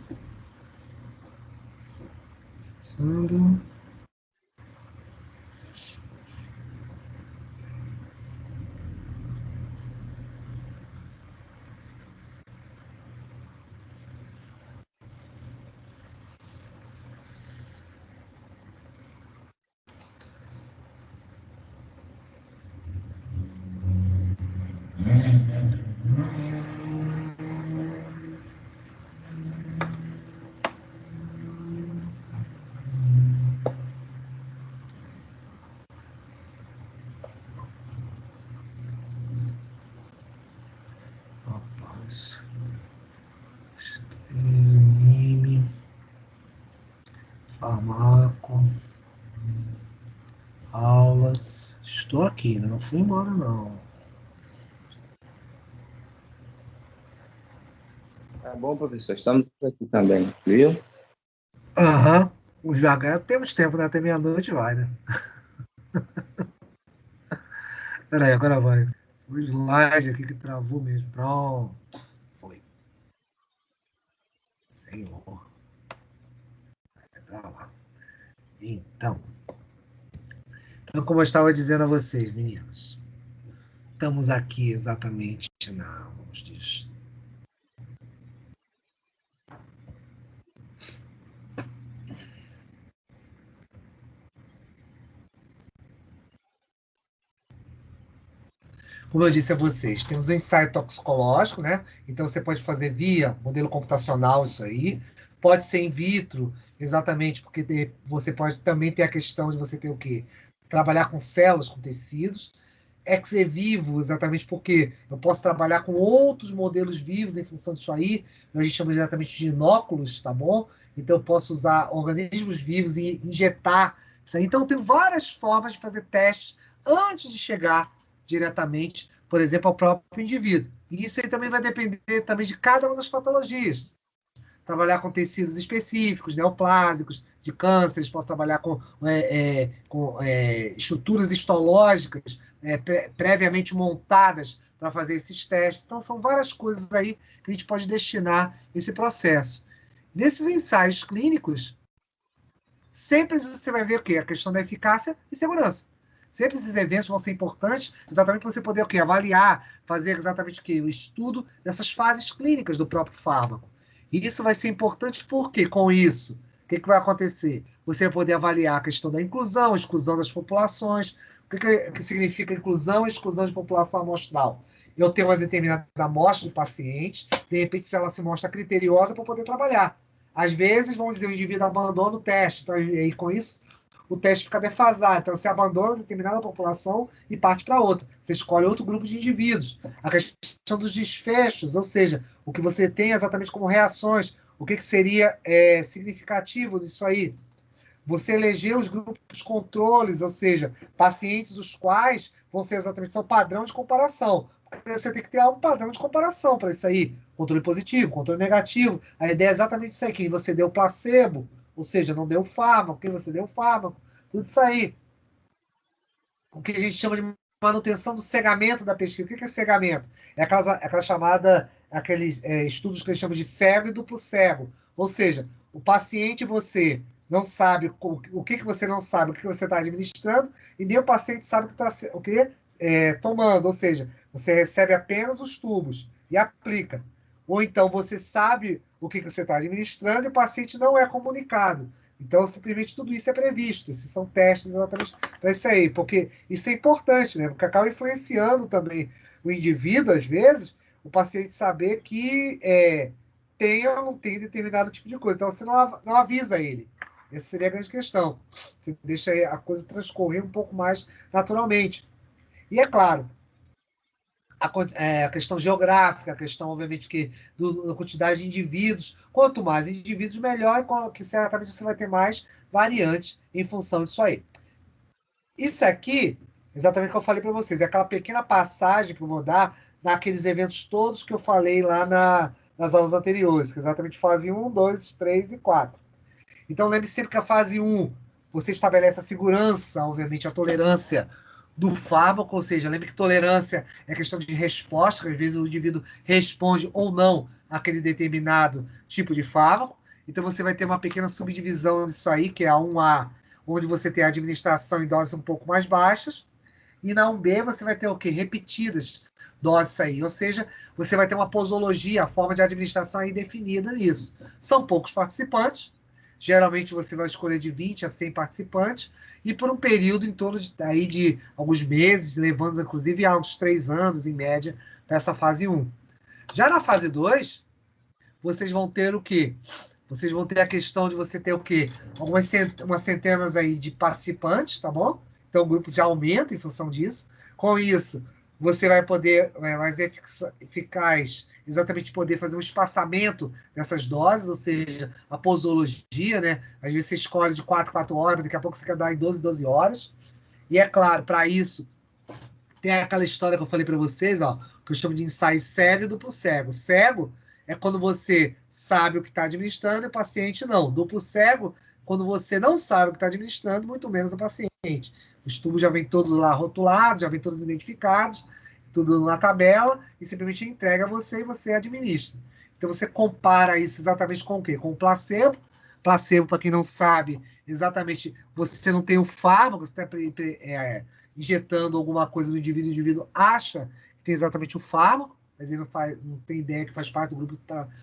Acessando. Farmaco. Aulas. Estou aqui, não fui embora não. Tá bom, professor. Estamos aqui também, viu? Aham. O JH temos tempo, né? Até meia-noite vai, né? Peraí, agora vai. O slide aqui que travou mesmo. Pronto. Foi. Senhor. Vai pra lá. Então, como eu estava dizendo a vocês, meninos, estamos aqui exatamente na, vamos dizer, como eu disse a vocês, temos o ensaio toxicológico, né? Então você pode fazer via modelo computacional isso aí, pode ser in vitro, exatamente, porque você pode também ter a questão de você ter o quê? Trabalhar com células, com tecidos, ex vivo, exatamente porque eu posso trabalhar com outros modelos vivos em função disso aí, a gente chama exatamente de inóculos, tá bom? Então eu posso usar organismos vivos e injetar Então, tem várias formas de fazer testes antes de chegar diretamente, por exemplo, ao próprio indivíduo. E isso aí também vai depender também de cada uma das patologias. Trabalhar com tecidos específicos, neoplásicos, de cânceres, posso trabalhar com estruturas histológicas previamente montadas para fazer esses testes. Então, são várias coisas aí que a gente pode destinar esse processo. Nesses ensaios clínicos, sempre você vai ver o quê? A questão da eficácia e segurança. Sempre esses eventos vão ser importantes exatamente para você poder o quê? Avaliar, fazer exatamente o quê? O estudo dessas fases clínicas do próprio fármaco. E isso vai ser importante porque, com isso, o que vai acontecer? Você vai poder avaliar a questão da inclusão, exclusão das populações. O que significa inclusão e exclusão de população amostral? Eu tenho uma determinada amostra de pacientes, de repente, se ela se mostra criteriosa para poder trabalhar. Às vezes, vamos dizer, o indivíduo abandona o teste, então, e com isso, o teste fica defasado. Então, você abandona determinada população e parte para outra. Você escolhe outro grupo de indivíduos. A questão dos desfechos, ou seja, o que você tem exatamente como reações, o que seria significativo disso aí. Você eleger os grupos controles, ou seja, pacientes os quais vão ser exatamente seu padrão de comparação. Você tem que ter um padrão de comparação para isso aí. Controle positivo, controle negativo. A ideia é exatamente isso aí. Quem você deu placebo, ou seja, não deu fármaco, quem você deu fármaco, tudo isso aí. O que a gente chama de manutenção do cegamento da pesquisa. O que é cegamento? É aquela chamada, aqueles estudos que eles chamam de cego e duplo cego. Ou seja, o paciente você não sabe o que você não sabe, o que você está administrando, e nem o paciente sabe o que está tomando. Ou seja, você recebe apenas os tubos e aplica. Ou então você sabe o que você está administrando e o paciente não é comunicado. Então, simplesmente tudo isso é previsto. Esses são testes exatamente para isso aí. Porque isso é importante, né? Porque acaba influenciando também o indivíduo, às vezes, o paciente saber que tem ou não tem determinado tipo de coisa. Então, você não avisa ele. Essa seria a grande questão. Você deixa a coisa transcorrer um pouco mais naturalmente. E é claro, a questão geográfica, a questão, obviamente, da quantidade de indivíduos. Quanto mais indivíduos, melhor, que certamente você vai ter mais variantes em função disso aí. Isso aqui, exatamente o que eu falei para vocês, é aquela pequena passagem que eu vou dar naqueles eventos todos que eu falei lá nas aulas anteriores, que é exatamente fase 1, 2, 3 e 4. Então, lembre sempre que a fase 1, você estabelece a segurança, obviamente, a tolerância do fármaco, ou seja, lembre que tolerância é questão de resposta, que às vezes o indivíduo responde ou não àquele determinado tipo de fármaco. Então, você vai ter uma pequena subdivisão disso aí, que é a 1A, onde você tem a administração em doses um pouco mais baixas, e na 1B você vai ter o quê? Repetidas doses aí, ou seja, você vai ter uma posologia, a forma de administração aí definida nisso. São poucos participantes, geralmente você vai escolher de 20 a 100 participantes, e por um período em torno de alguns meses, levando inclusive a uns 3 anos, em média, para essa fase 1. Já na fase 2, vocês vão ter o quê? Vocês vão ter a questão de você ter o quê? Umas centenas aí de participantes, tá bom? Então o grupo já aumenta em função disso. Com isso, você vai poder, mais eficaz, exatamente poder fazer um espaçamento dessas doses, ou seja, a posologia, né? Às vezes você escolhe de 4 horas, daqui a pouco você quer dar em 12 horas. E é claro, para isso, tem aquela história que eu falei para vocês, ó, que eu chamo de ensaio cego e duplo cego. Cego é quando você sabe o que está administrando e o paciente não. Duplo cego, quando você não sabe o que está administrando, muito menos o paciente. Os tubos já vêm todos lá rotulados, já vêm todos identificados, tudo na tabela, e simplesmente entrega a você e você administra. Então você compara isso exatamente com o quê? Com o placebo. Placebo, para quem não sabe, exatamente, você não tem o fármaco, você está injetando alguma coisa no indivíduo, o indivíduo acha que tem exatamente o fármaco, mas ele não tem ideia que faz parte do grupo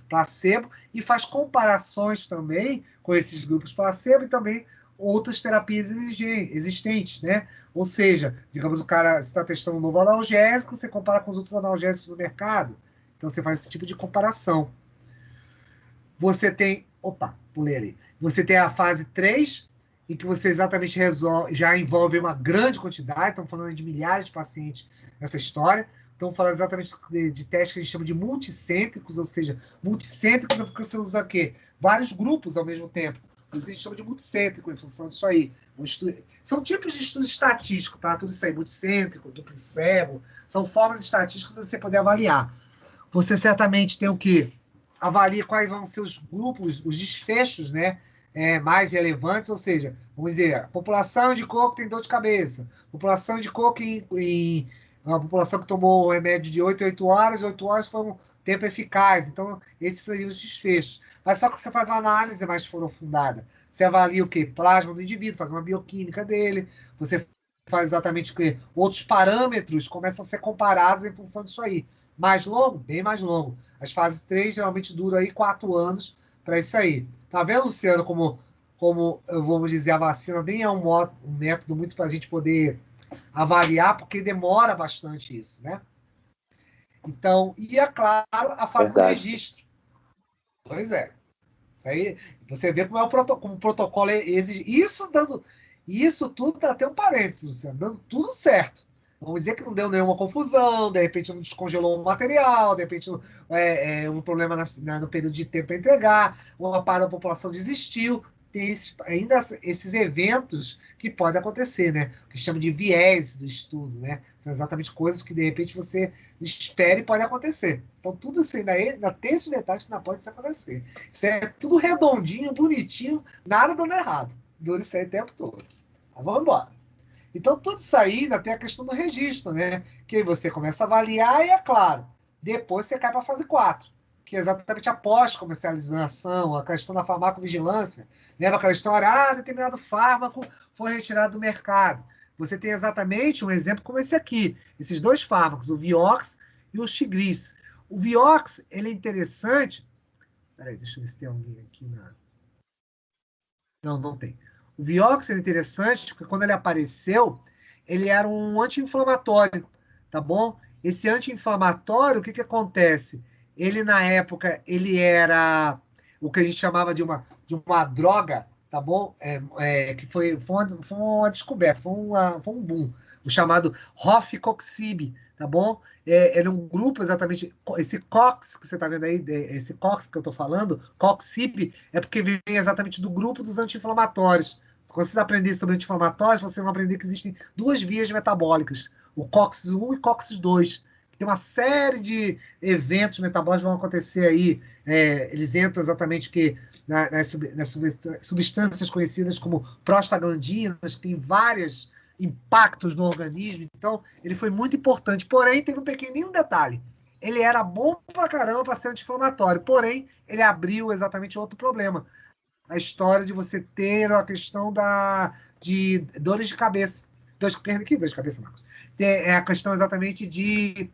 placebo, e faz comparações também com esses grupos placebo e também outras terapias existentes, né? Ou seja, digamos, o cara está testando um novo analgésico, você compara com os outros analgésicos do mercado. Então, você faz esse tipo de comparação. Você tem... Opa, pulei ali. Você tem a fase 3, em que você exatamente já envolve uma grande quantidade, estamos falando de milhares de pacientes nessa história. Estamos falando exatamente de testes que a gente chama de multicêntricos, ou seja, multicêntricos é porque você usa o quê? Vários grupos ao mesmo tempo. a gente chama de multicêntrico em função disso aí. São tipos de estudo estatístico, tá? Tudo isso aí, multicêntrico, duplo cego, são formas estatísticas para você poder avaliar. Você certamente tem o quê? Avalia quais vão ser os grupos, os desfechos, né? Mais relevantes, ou seja, vamos dizer, a população indicou que tem dor de cabeça, a população indicou que a população que tomou o remédio de 8 a 8 horas foi um tempo eficaz. Então, esses seriam os desfechos. Mas só que você faz uma análise mais aprofundada. Você avalia o quê? Plasma do indivíduo, faz uma bioquímica dele, você faz exatamente o quê? Outros parâmetros começam a ser comparados em função disso aí. Mais longo? Bem mais longo. As fases 3 geralmente duram aí 4 anos para isso aí. Tá vendo, Luciano, como vamos dizer, a vacina nem é um método muito para a gente poder avaliar, porque demora bastante isso, né? Então, e é claro, a fase do registro. Pois é. Isso aí, você vê como o protocolo exige. Isso tudo tá até um parênteses, Luciano, dando tudo certo. Vamos dizer que não deu nenhuma confusão, de repente não descongelou o material, de repente um problema no período de tempo para entregar, uma parte da população desistiu. Tem ainda esses eventos que podem acontecer, né? Que chama de viés do estudo, né? São exatamente coisas que, de repente, você espera e pode acontecer. Então, tudo isso ainda tem esses detalhes que não pode acontecer. Isso é tudo redondinho, bonitinho, nada dando errado. Dura isso aí o tempo todo. Mas vamos embora. Então, tudo isso aí ainda tem a questão do registro, né? Que aí você começa a avaliar e, é claro, depois você cai para a fase 4, que é exatamente a pós-comercialização, a questão da farmacovigilância. Lembra aquela história? Determinado fármaco foi retirado do mercado. Você tem exatamente um exemplo como esse aqui. Esses dois fármacos, o Vioxx e o Xigris. O Vioxx, ele é interessante... Peraí, deixa eu ver se tem alguém aqui na... Não tem. O Vioxx é interessante porque quando ele apareceu, ele era um anti-inflamatório, tá bom? Esse anti-inflamatório, o que acontece? Ele, na época, ele era o que a gente chamava de uma droga, tá bom? Que foi uma descoberta, foi um boom, o chamado Rofecoxib, tá bom? Era um grupo exatamente, esse COX que você está vendo aí, esse COX que eu estou falando, COXIB, é porque vem exatamente do grupo dos anti-inflamatórios. Quando vocês aprenderem sobre anti-inflamatórios, vocês vão aprender que existem duas vias metabólicas, o COX-1 e COX-2. Tem uma série de eventos metabólicos que vão acontecer aí. Eles entram exatamente nas substâncias conhecidas como prostaglandinas, que tem vários impactos no organismo. Então, ele foi muito importante. Porém, teve um pequenininho detalhe. Ele era bom pra caramba para ser anti-inflamatório. Porém, ele abriu exatamente outro problema. A história de você ter a questão de dores de cabeça. Que dores de cabeça, Marcos? É a questão exatamente de...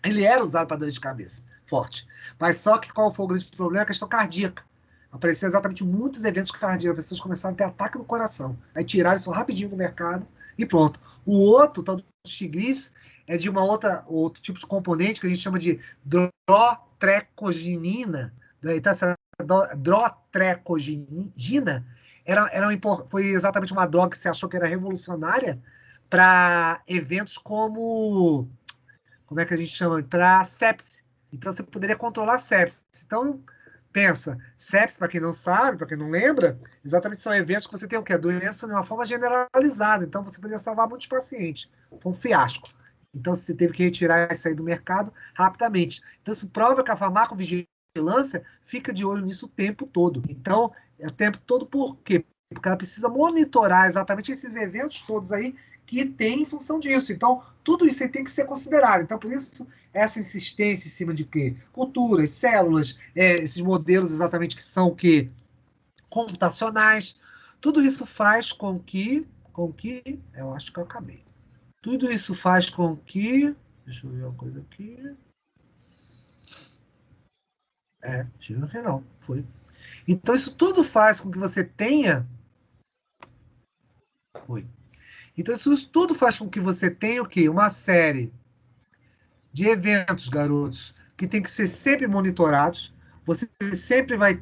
Ele era usado para dores de cabeça, forte. Mas só que qual foi o grande problema? A questão cardíaca. Apareceram exatamente muitos eventos cardíacos. As pessoas começaram a ter ataque no coração. Aí tiraram isso rapidinho do mercado e pronto. O outro, tal do Xigris, é de outro tipo de componente que a gente chama de drotrecoginina. Então, essa drotrecogina foi exatamente uma droga que se achou que era revolucionária para eventos como é que a gente chama? Para sepse. Então, você poderia controlar a sepse. Então, pensa, sepse, para quem não sabe, para quem não lembra, exatamente são eventos que você tem o quê? A doença de uma forma generalizada. Então, você poderia salvar muitos pacientes. Foi um fiasco. Então, você teve que retirar isso aí do mercado rapidamente. Então, isso prova que a farmacovigilância fica de olho nisso o tempo todo. Então, o tempo todo por quê? Porque ela precisa monitorar exatamente esses eventos todos aí que tem em função disso. Então, tudo isso aí tem que ser considerado. Então, por isso, essa insistência em cima de quê? Culturas, células, esses modelos exatamente que são o quê? Computacionais. Tudo isso faz com que... Eu acho que eu acabei. Tudo isso faz com que... Deixa eu ver uma coisa aqui. Chega no final. Foi. Então, isso tudo faz com que você tenha... Foi. Então, isso tudo faz com que você tenha o quê? Uma série de eventos, garotos, que tem que ser sempre monitorados. Você sempre vai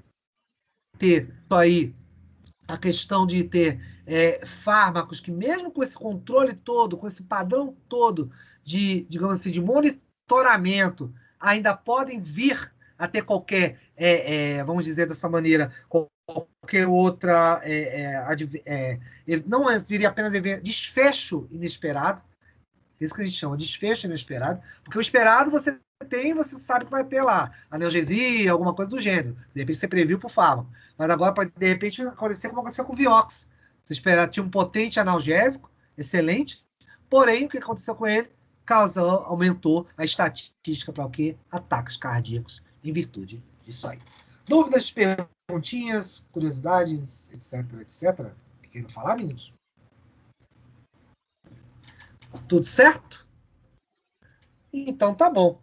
ter aí a questão de ter fármacos que, mesmo com esse controle todo, com esse padrão todo de, digamos assim, de monitoramento, ainda podem vir a ter qualquer, vamos dizer dessa maneira, qualquer outra, não diria apenas desfecho inesperado, isso que a gente chama, desfecho inesperado, porque o esperado você sabe que vai ter lá, analgesia, alguma coisa do gênero, de repente você previu por fármaco, mas agora pode, de repente, acontecer como aconteceu com o Vioxx, você esperava, tinha um potente analgésico, excelente, porém, o que aconteceu com ele? Aumentou a estatística para o quê? Ataques cardíacos, em virtude disso aí. Dúvidas, perguntinhas, curiosidades, etc, etc? Querem falar, meninos? Tudo certo? Então tá bom.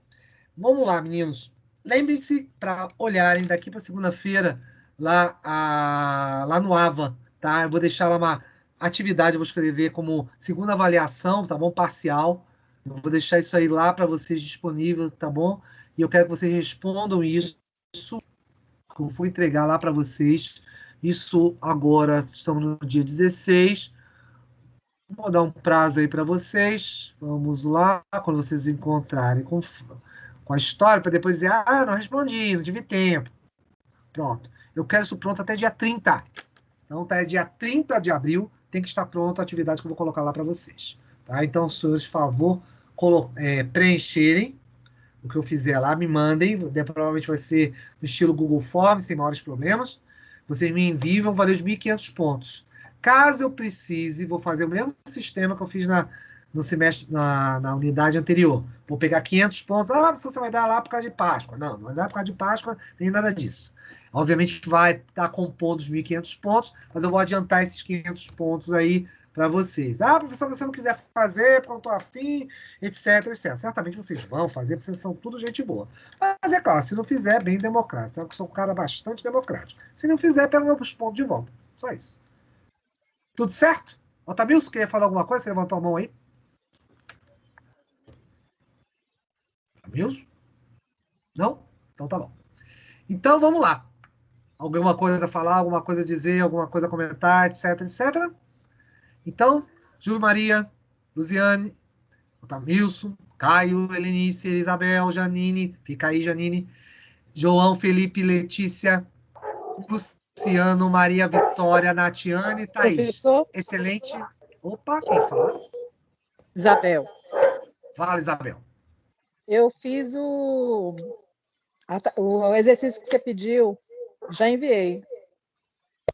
Vamos lá, meninos. Lembrem-se para olharem daqui para segunda-feira lá no AVA, tá? Eu vou deixar lá uma atividade, eu vou escrever como segunda avaliação, tá bom? Parcial. Eu vou deixar isso aí lá para vocês disponível, tá bom? E eu quero que vocês respondam isso. Eu vou entregar lá para vocês. Isso agora, estamos no dia 16. Vou dar um prazo aí para vocês. Vamos lá, quando vocês encontrarem com a história, para depois dizer, não respondi, não tive tempo. Pronto. Eu quero isso pronto até dia 30. Então, até dia 30 de abril, tem que estar pronta a atividade que eu vou colocar lá para vocês. Tá? Então, senhores, por favor, preencherem o que eu fizer lá, me mandem. Provavelmente vai ser no estilo Google Forms, sem maiores problemas. Vocês me enviam, vão valer os 1.500 pontos. Caso eu precise, vou fazer o mesmo sistema que eu fiz no semestre, na unidade anterior. Vou pegar 500 pontos. Você vai dar lá por causa de Páscoa. Não vai dar por causa de Páscoa, nem nada disso. Obviamente vai estar compondo os 1.500 pontos, mas eu vou adiantar esses 500 pontos aí para vocês. Professor, se você não quiser fazer, porque eu não estou afim, etc, etc. Certamente vocês vão fazer, porque vocês são tudo gente boa. Mas é claro, se não fizer, bem democrático. Sabe que eu sou um cara bastante democrático. Se não fizer, pega meus pontos de volta. Só isso. Tudo certo? Otamilson, queria falar alguma coisa? Você levantou a mão aí? Otamilson? Não? Então tá bom. Então vamos lá. Alguma coisa a falar, alguma coisa a dizer, alguma coisa a comentar, etc, etc. Então, Júlio Maria, Luziane, Otamilson, Caio, Helenice, Isabel, Janine, fica aí, Janine, João, Felipe, Letícia, Luciano, Maria Vitória, Natiane, Thaís. Professor? Excelente. Opa, quem fala? Isabel. Fala, Isabel. Eu fiz o exercício que você pediu, já enviei.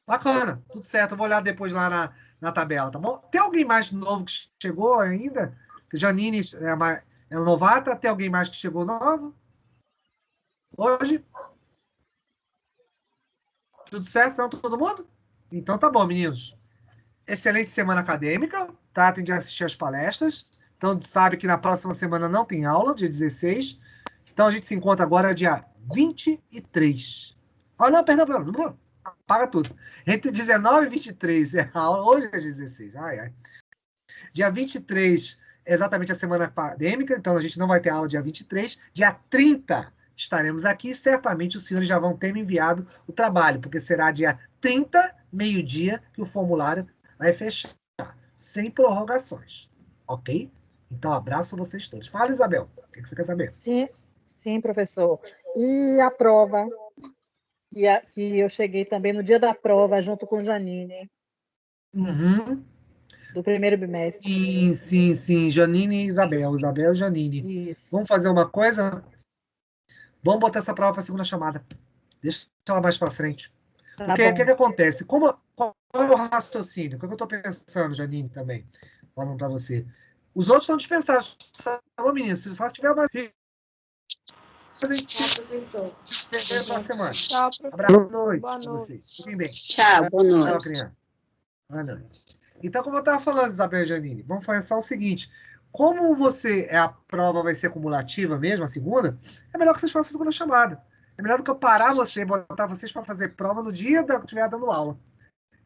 Bacana, tudo certo. Eu vou olhar depois lá na tabela, tá bom? Tem alguém mais novo que chegou ainda? Janine é novata? Tem alguém mais que chegou novo? Hoje? Tudo certo? Então, todo mundo? Então tá bom, meninos. Excelente semana acadêmica. Tratem de assistir as palestras. Então, sabe que na próxima semana não tem aula, dia 16. Então, a gente se encontra agora dia 23. Não, perdão. Apaga tudo. Entre 19 e 23 é a aula. Hoje é 16. Dia 23 é exatamente a semana acadêmica. Então, a gente não vai ter aula dia 23. Dia 30 estaremos aqui. Certamente os senhores já vão ter me enviado o trabalho, porque será dia 30, meio-dia, que o formulário vai fechar. Sem prorrogações. Ok? Então, abraço vocês todos. Fala, Isabel. O que você quer saber? Sim, professor. E a prova, que eu cheguei também no dia da prova, junto com Janine, do primeiro bimestre. Sim. Janine e Isabel. Isabel e Janine. Isso. Vamos fazer uma coisa? Vamos botar essa prova para a segunda chamada. Deixa ela mais para frente. Porque o que acontece? Qual é o raciocínio? O que eu estou pensando, Janine, também? Falando para você. Os outros estão dispensados. Menina, se só tiver uma... Boa semana. Tchau, professor. Abraço. Boa noite. Boa noite. Vocês. Fiquem bem. Tchau, boa noite. Tchau, criança. Boa noite. Então, como eu estava falando, Isabel e Janine, vamos pensar o seguinte. Como a prova vai ser cumulativa mesmo, a segunda, é melhor que vocês façam a segunda chamada. É melhor do que eu parar botar vocês para fazer prova no dia que eu estiver dando aula.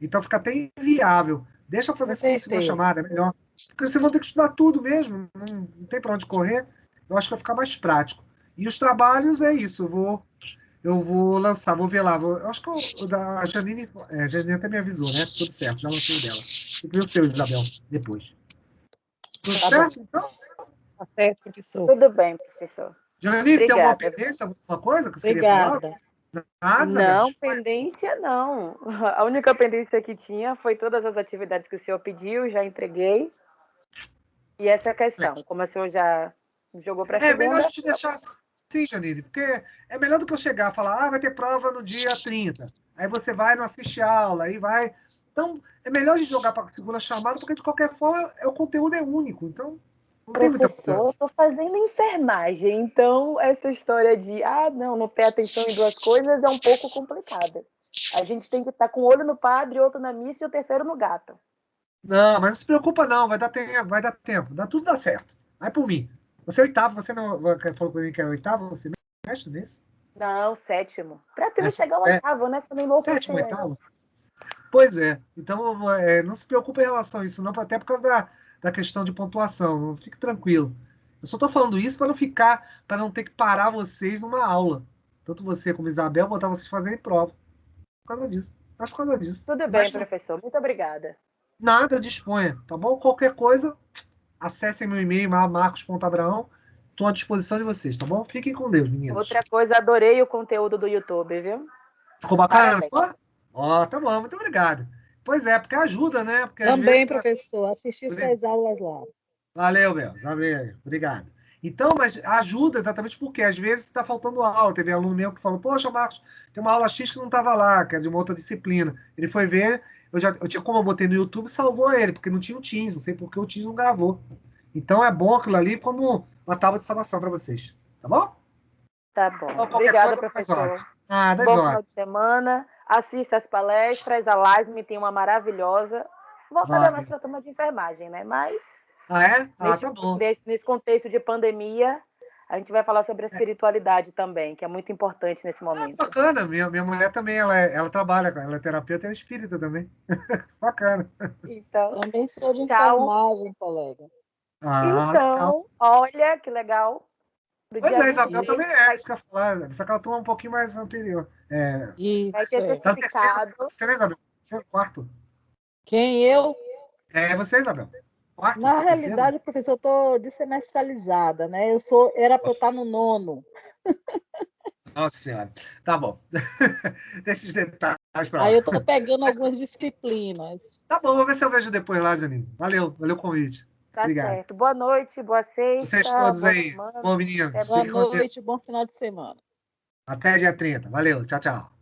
Então, fica até inviável. Deixa eu fazer a segunda chamada, é melhor. Porque vocês vão ter que estudar tudo mesmo. Não tem para onde correr. Eu acho que vai ficar mais prático. E os trabalhos é isso. Eu vou lançar, vou ver lá. Eu acho que a Janine até me avisou, né? Tudo certo, já lancei o dela. E o seu, Isabel, depois. Tudo certo, então? Tá certo, professor. Tudo bem, professor. Janine, tem alguma Obrigada. pendência, alguma coisa que você queria falar? Obrigada. Nada, Não, Isabel? pendência não. A única pendência que tinha foi todas as atividades que o senhor pediu, já entreguei. E essa questão, como o senhor já jogou para a É melhor a segunda, gente deixar assim, Janine, porque é melhor do que eu chegar e falar, vai ter prova no dia 30. Aí você vai, não assiste aula, aí vai. Então, é melhor a gente jogar para a segunda chamada, porque de qualquer forma o conteúdo é único. Então, não tem muita professor, eu mudança. estou fazendo enfermagem, então essa história de, não ter atenção em duas coisas é um pouco complicada. A gente tem que estar com um olho no padre, outro na missa e o terceiro no gato. Não, mas não se preocupa não, vai dar tempo, tudo dá certo. Vai por mim. Você é oitavo, você não falou para mim que era oitavo, você mexe nisso? Não, sétimo. Para tu não chegar ao oitavo, né? Você não Sétimo, enlouquecer. oitavo? Pois é. Então, não se preocupe em relação a isso, não, até por causa da questão de pontuação. Fique tranquilo. Eu só estou falando isso para não ter que parar vocês numa aula. Tanto você como Isabel, botar vocês fazerem prova. Por causa disso. Mas por causa disso. Tudo bem, professor. Muito obrigada. Nada, disponha, tá bom? Qualquer coisa, acessem meu e-mail, marcos.abraão. Estou à disposição de vocês, tá bom? Fiquem com Deus, meninos. Outra coisa, adorei o conteúdo do YouTube, viu? Ficou bacana, não Parabéns. ficou? Ó, tá bom, muito obrigado. Pois é, porque ajuda, né? Porque às Também, vezes... professor, assisti suas aulas lá. Valeu, Bel. Valeu, obrigado. Então, mas ajuda exatamente porque às vezes está faltando aula. Teve aluno meu que falou, poxa, Marcos, tem uma aula X que não estava lá, que é de uma outra disciplina. Ele foi ver, como eu botei no YouTube, salvou ele, porque não tinha o Teams, não sei porque o Teams não gravou. Então é bom aquilo ali como uma tábua de salvação para vocês. Tá bom? Tá bom. Então, Obrigada, coisa, professor. das Bom horas. final de semana. Assista as palestras. A Lasme tem uma maravilhosa. Voltada mais para a turma de enfermagem, né? Mas Tá bom. Nesse contexto de pandemia, a gente vai falar sobre a espiritualidade também, que é muito importante nesse momento. Bacana. Minha mulher também, ela trabalha, ela é terapeuta e é espírita também. Bacana. Então, também sou de enfermagem, colega. Então, olha que legal. Pois é, Isabel também é, isso que eu ia falar. Só que ela toma um pouquinho mais anterior. Vai ter certificado. Você, né, Isabel? Você é o quarto. Quem, eu? É você, Isabel. Quarto, na realidade, professor, eu estou dessemestralizada, né? Era para eu estar no 9º. Nossa Senhora. Tá bom. Desses detalhes para lá. Aí eu estou pegando algumas disciplinas. Tá bom, vou ver se eu vejo depois lá, Janine. Valeu o convite. Tá Obrigado. certo. Boa noite, boa sexta. Vocês todos aí. Semana. Bom, meninos. Boa noite, bom final de semana. Até dia 30. Valeu. Tchau, tchau.